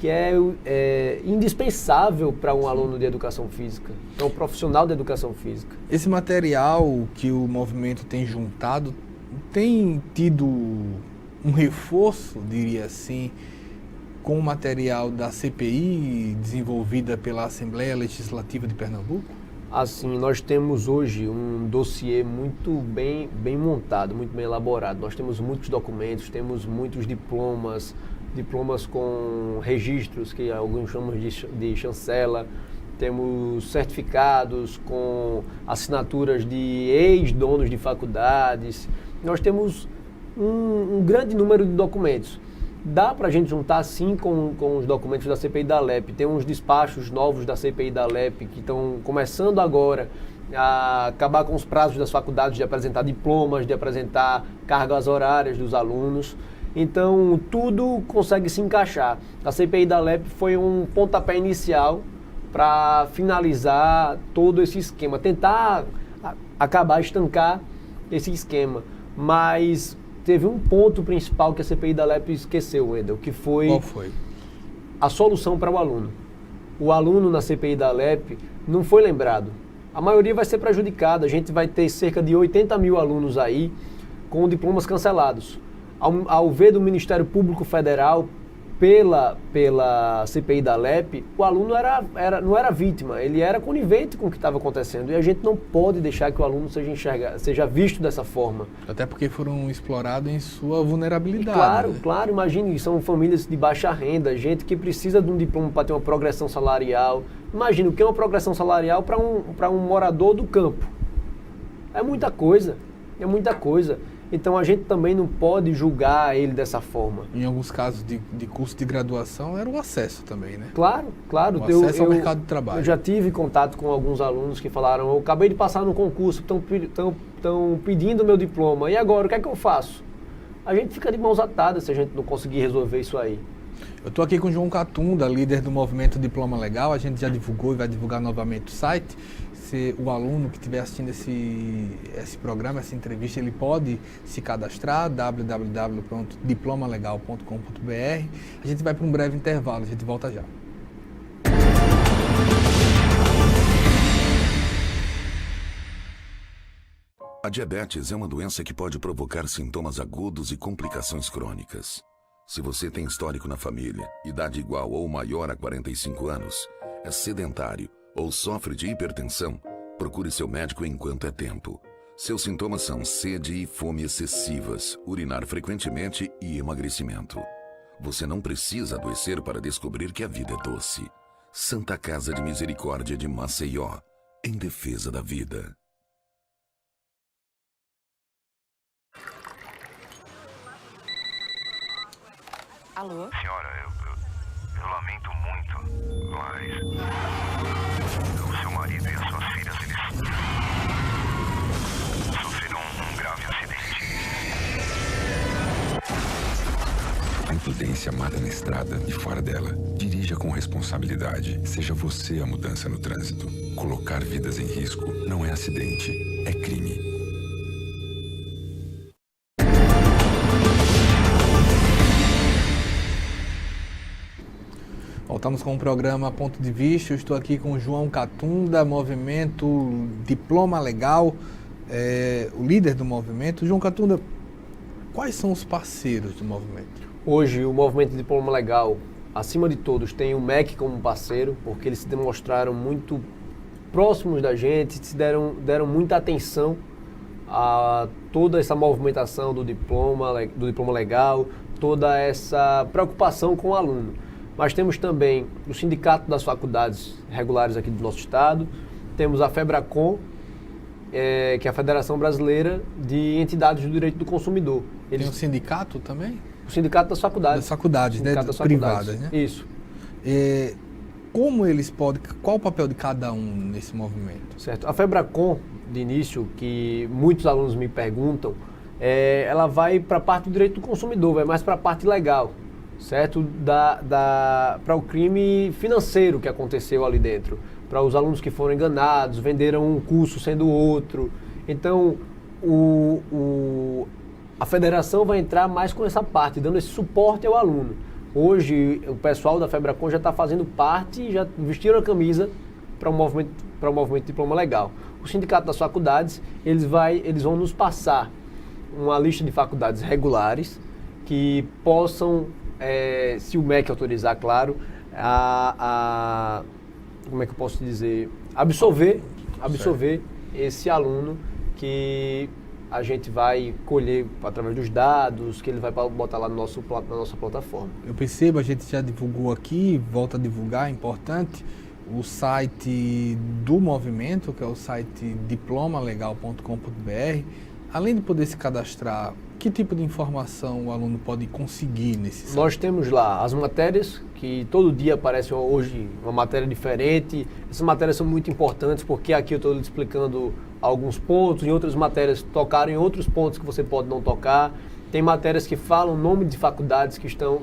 é indispensável para um aluno de educação física, para um profissional de educação física. Esse material que o movimento tem juntado tem tido um reforço, diria assim, com o material da CPI desenvolvida pela Assembleia Legislativa de Pernambuco? Assim, nós temos hoje um dossiê muito bem montado, muito bem elaborado. Nós temos muitos documentos, temos muitos diplomas com registros, que alguns chamam de chancela, temos certificados com assinaturas de ex-donos de faculdades. Nós temos um grande número de documentos. Dá para a gente juntar sim com os documentos da CPI da LEP. Tem uns despachos novos da CPI da LEP que estão começando agora a acabar com os prazos das faculdades de apresentar diplomas, de apresentar cargas horárias dos alunos. Então, tudo consegue se encaixar. A CPI da LEP foi um pontapé inicial para finalizar todo esse esquema, tentar acabar, estancar esse esquema. Mas teve um ponto principal que a CPI da LEP esqueceu, Wendel, que foi... Qual foi? A solução para o aluno. O aluno na CPI da LEP não foi lembrado. A maioria vai ser prejudicada. A gente vai ter cerca de 80 mil alunos aí com diplomas cancelados. Ao ver do Ministério Público Federal, pela CPI da LEP, o aluno não era vítima, ele era conivente com o que estava acontecendo. E a gente não pode deixar que o aluno seja visto dessa forma. Até porque foram explorados em sua vulnerabilidade. E claro, imagine, são famílias de baixa renda, gente que precisa de um diploma para ter uma progressão salarial. Imagine o que é uma progressão salarial para um morador do campo. É muita coisa. Então a gente também não pode julgar ele dessa forma. Em alguns casos de curso de graduação era o acesso também, né? Claro. O acesso ao mercado de trabalho. Eu já tive contato com alguns alunos que falaram: eu acabei de passar no concurso, estão pedindo meu diploma, e agora o que é que eu faço? A gente fica de mãos atadas se a gente não conseguir resolver isso aí. Eu estou aqui com o João Catunda, líder do movimento Diploma Legal. A gente já divulgou e vai divulgar novamente o site. Se o aluno que estiver assistindo esse programa, essa entrevista, ele pode se cadastrar, www.diplomalegal.com.br. A gente vai para um breve intervalo, a gente volta já. A diabetes é uma doença que pode provocar sintomas agudos e complicações crônicas. Se você tem histórico na família, idade igual ou maior a 45 anos, é sedentário ou sofre de hipertensão, procure seu médico enquanto é tempo. Seus sintomas são sede e fome excessivas, urinar frequentemente e emagrecimento. Você não precisa adoecer para descobrir que a vida é doce. Santa Casa de Misericórdia de Maceió, em defesa da vida. Alô? Senhora, eu lamento muito, mas o seu marido e as suas filhas, eles sofreram um grave acidente. A imprudência mata na estrada e fora dela. Dirija com responsabilidade. Seja você a mudança no trânsito. Colocar vidas em risco não é acidente, é crime. Voltamos com o programa Ponto de Vista. Eu estou aqui com o João Catunda, Movimento Diploma Legal, o líder do movimento. João Catunda, quais são os parceiros do movimento? Hoje, o Movimento Diploma Legal, acima de todos, tem o MEC como parceiro, porque eles se demonstraram muito próximos da gente, deram muita atenção a toda essa movimentação do diploma legal, toda essa preocupação com o aluno. Mas temos também o Sindicato das Faculdades Regulares aqui do nosso estado, temos a FEBRACON, que é a Federação Brasileira de Entidades do Direito do Consumidor. Tem um sindicato também? O Sindicato das Faculdades. Das faculdades, né? Das privadas, né? Isso. Como eles podem, qual o papel de cada um nesse movimento? Certo. A FEBRACON, de início, que muitos alunos me perguntam, ela vai para a parte do direito do consumidor, vai mais para a parte legal, certo? Para o crime financeiro que aconteceu ali dentro, para os alunos que foram enganados, venderam um curso sendo outro. Então, a federação vai entrar mais com essa parte, dando esse suporte ao aluno. Hoje, o pessoal da FEBRACON já está fazendo parte, já vestiram a camisa para o movimento Diploma Legal. O Sindicato das Faculdades, eles vão nos passar uma lista de faculdades regulares que possam, se o MEC autorizar, claro, como é que eu posso dizer, absorver esse aluno que a gente vai colher através dos dados, que ele vai botar lá na nossa plataforma. Eu percebo, a gente já divulgou aqui, volta a divulgar, é importante, o site do movimento, que é o site diplomalegal.com.br. Além de poder se cadastrar, que tipo de informação o aluno pode conseguir nesse site? Nós temos lá as matérias, que todo dia aparece hoje uma matéria diferente. Essas matérias são muito importantes, porque aqui eu estou explicando alguns pontos, em outras matérias tocaram em outros pontos que você pode não tocar. Tem matérias que falam o nome de faculdades que estão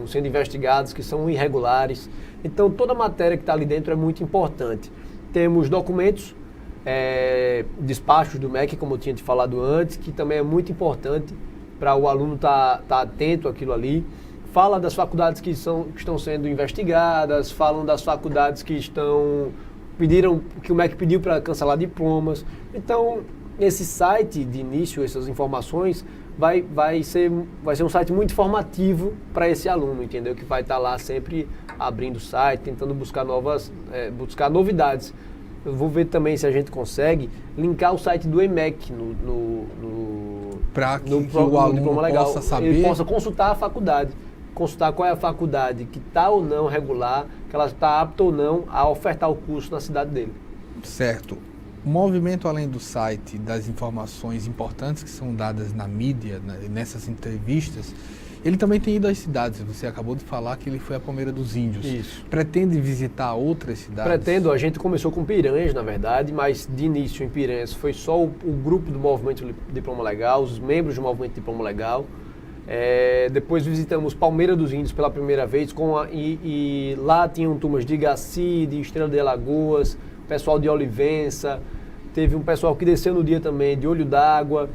sendo investigadas, que são irregulares. Então, toda a matéria que está ali dentro é muito importante. Temos documentos, despachos do MEC, como eu tinha te falado antes, que também é muito importante para o aluno estar atento àquilo ali. Fala das faculdades que estão sendo investigadas, falam das faculdades que que o MEC pediu para cancelar diplomas. Então, esse site de início, essas informações, vai ser um site muito informativo para esse aluno, entendeu? Que vai estar lá sempre abrindo o site, tentando buscar novidades. Eu vou ver também se a gente consegue linkar o site do EMEC para que o aluno possa saber. Ele possa consultar a faculdade, consultar qual é a faculdade que está ou não regular, que ela está apta ou não a ofertar o curso na cidade dele. Certo. O movimento, além do site, das informações importantes que são dadas na mídia, nessas entrevistas, ele também tem ido às cidades. Você acabou de falar que ele foi a Palmeira dos Índios. Isso. Pretende visitar outras cidades? Pretendo. A gente começou com Piranhas, na verdade, mas de início em Piranhas foi só o grupo do Movimento Diploma Legal, os membros do Movimento Diploma Legal. Depois visitamos Palmeira dos Índios pela primeira vez, e lá tinham turmas de Igaci, de Estrela de Alagoas, pessoal de Olivença, teve um pessoal que desceu no dia também de Olho d'Água,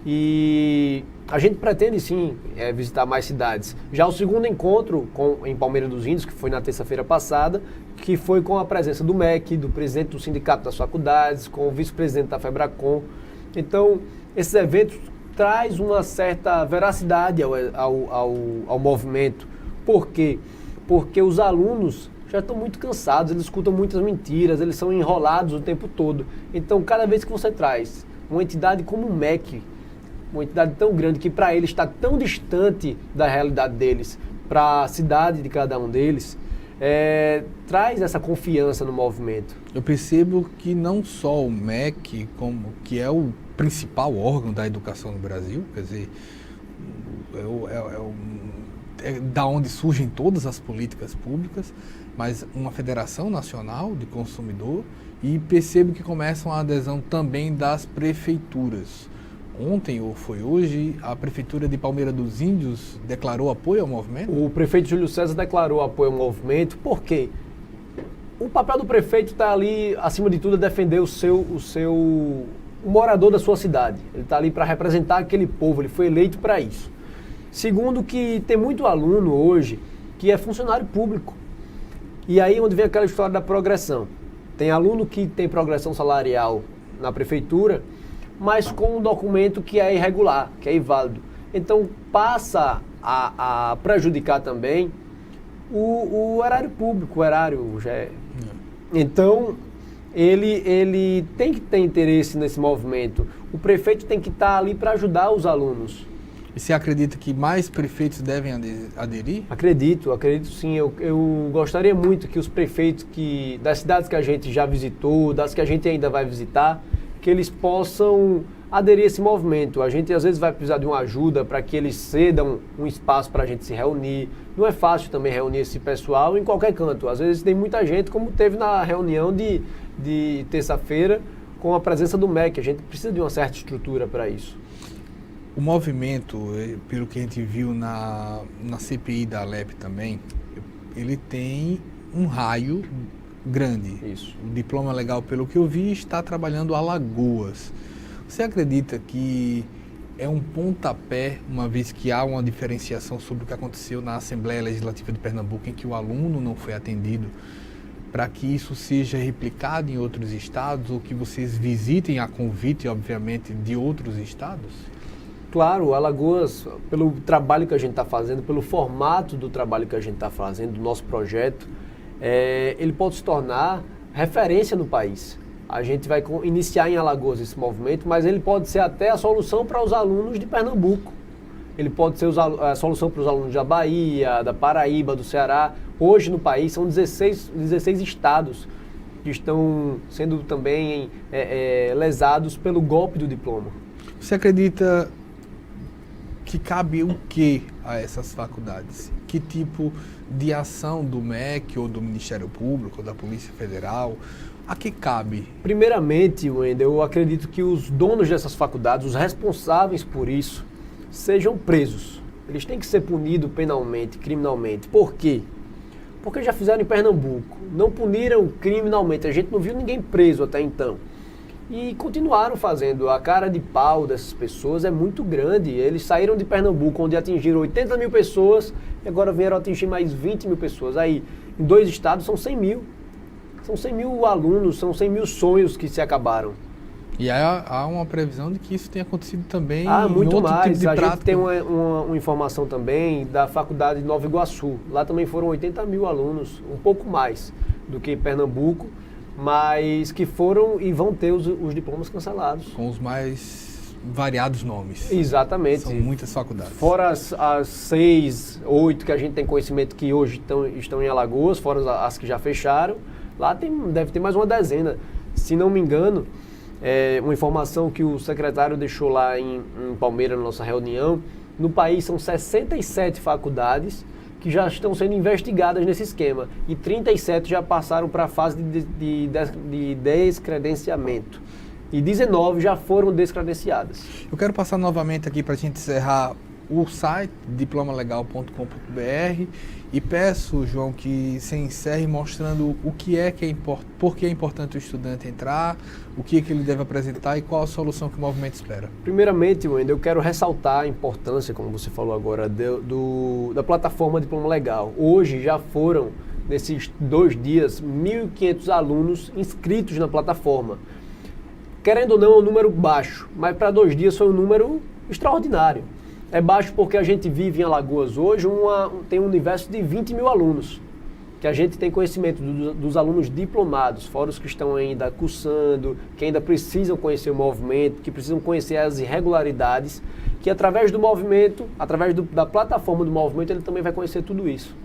e a gente pretende sim visitar mais cidades. Já o segundo encontro em Palmeira dos Índios, que foi na terça-feira passada, que foi com a presença do MEC, do presidente do Sindicato das Faculdades, com o vice-presidente da FEBRACON. Então, esses eventos traz uma certa veracidade ao movimento. Por quê? Porque os alunos já estão muito cansados, eles escutam muitas mentiras, eles são enrolados o tempo todo. Então, cada vez que você traz uma entidade como o MEC, uma entidade tão grande que para eles está tão distante da realidade deles, para a cidade de cada um deles, traz essa confiança no movimento. Eu percebo que não só o MEC, que é o principal órgão da educação no Brasil, quer dizer, da onde surgem todas as políticas públicas, mas uma federação nacional de consumidor, e percebo que começam a adesão também das prefeituras. Ontem, ou foi hoje, a Prefeitura de Palmeira dos Índios declarou apoio ao movimento? O prefeito Júlio César declarou apoio ao movimento. Por quê? O papel do prefeito está ali, acima de tudo, é defender o morador da sua cidade. Ele está ali para representar aquele povo, ele foi eleito para isso. Segundo, que tem muito aluno hoje que é funcionário público. E aí onde vem aquela história da progressão. Tem aluno que tem progressão salarial na prefeitura, mas com um documento que é irregular, que é inválido. Então passa a prejudicar também o erário público, o erário já é. Então ele tem que ter interesse nesse movimento. O prefeito tem que estar ali para ajudar os alunos. E você acredita que mais prefeitos devem aderir? Acredito sim. Eu gostaria muito que os prefeitos das cidades que a gente já visitou, das que a gente ainda vai visitar, que eles possam aderir a esse movimento. A gente às vezes vai precisar de uma ajuda para que eles cedam um espaço para a gente se reunir. Não é fácil também reunir esse pessoal em qualquer canto. Às vezes tem muita gente, como teve na reunião de terça-feira, com a presença do MEC. A gente precisa de uma certa estrutura para isso. O movimento, pelo que a gente viu na CPI da Alep também, ele tem um raio grande. Isso. O Diploma Legal, pelo que eu vi, está trabalhando Alagoas. Você acredita que é um pontapé, uma vez que há uma diferenciação sobre o que aconteceu na Assembleia Legislativa de Pernambuco, em que o aluno não foi atendido, para que isso seja replicado em outros estados, ou que vocês visitem a convite, obviamente, de outros estados? Claro, Alagoas, pelo trabalho que a gente está fazendo, pelo formato do trabalho que a gente está fazendo, do nosso projeto, ele pode se tornar referência no país. A gente vai iniciar em Alagoas esse movimento, mas ele pode ser até a solução para os alunos de Pernambuco. Ele pode ser a solução para os alunos da Bahia, da Paraíba, do Ceará. Hoje no país são 16 estados que estão sendo também lesados pelo golpe do diploma. Você acredita que cabe o que a essas faculdades? Que tipo de ação do MEC ou do Ministério Público ou da Polícia Federal? A que cabe? Primeiramente, Wendel, eu acredito que os donos dessas faculdades, os responsáveis por isso, sejam presos. Eles têm que ser punidos penalmente, criminalmente. Por quê? Porque já fizeram em Pernambuco. Não puniram criminalmente. A gente não viu ninguém preso até então. E continuaram fazendo. A cara de pau dessas pessoas é muito grande. Eles saíram de Pernambuco, onde atingiram 80 mil pessoas, e agora vieram atingir mais 20 mil pessoas. Aí, em 2 estados, são 100 mil. São 100 mil alunos, são 100 mil sonhos que se acabaram. E há uma previsão de que isso tenha acontecido também muito em outro mais. tipo de prática. A gente tem uma informação também da Faculdade de Nova Iguaçu. Lá também foram 80 mil alunos, um pouco mais do que em Pernambuco, mas que foram e vão ter os diplomas cancelados. Com os mais variados nomes. Exatamente. São muitas faculdades. Fora as 6, 8 que a gente tem conhecimento que hoje estão em Alagoas, fora as que já fecharam, lá deve ter mais uma dezena. Se não me engano, uma informação que o secretário deixou lá em Palmeira, na nossa reunião, no país são 67 faculdades que já estão sendo investigadas nesse esquema, e 37 já passaram para a fase de descredenciamento, e 19 já foram descredenciadas. Eu quero passar novamente aqui para a gente encerrar o site diplomalegal.com.br e peço, João, que você encerre mostrando o que é por que é importante o estudante entrar, o que é que ele deve apresentar e qual a solução que o movimento espera. Primeiramente, Wendel, eu quero ressaltar a importância, como você falou agora, da plataforma Diploma Legal. Hoje já foram, nesses 2 dias, 1.500 alunos inscritos na plataforma. Querendo ou não, é um número baixo, mas para 2 dias foi um número extraordinário. É baixo porque a gente vive em Alagoas hoje, tem um universo de 20 mil alunos, que a gente tem conhecimento dos alunos diplomados, fora os que estão ainda cursando, que ainda precisam conhecer o movimento, que precisam conhecer as irregularidades, que através do movimento, através da plataforma do movimento, ele também vai conhecer tudo isso.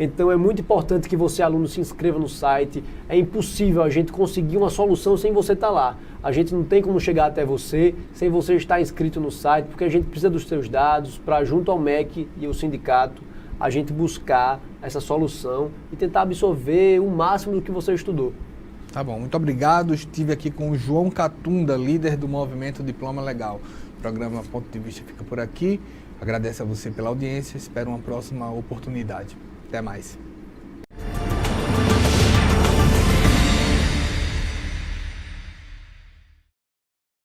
Então é muito importante que você, aluno, se inscreva no site. É impossível a gente conseguir uma solução sem você estar lá. A gente não tem como chegar até você sem você estar inscrito no site, porque a gente precisa dos seus dados para, junto ao MEC e o sindicato, a gente buscar essa solução e tentar absorver o máximo do que você estudou. Tá bom, muito obrigado. Estive aqui com o João Catunda, líder do movimento Diploma Legal. O programa Ponto de Vista fica por aqui. Agradeço a você pela audiência, espero uma próxima oportunidade. Até mais.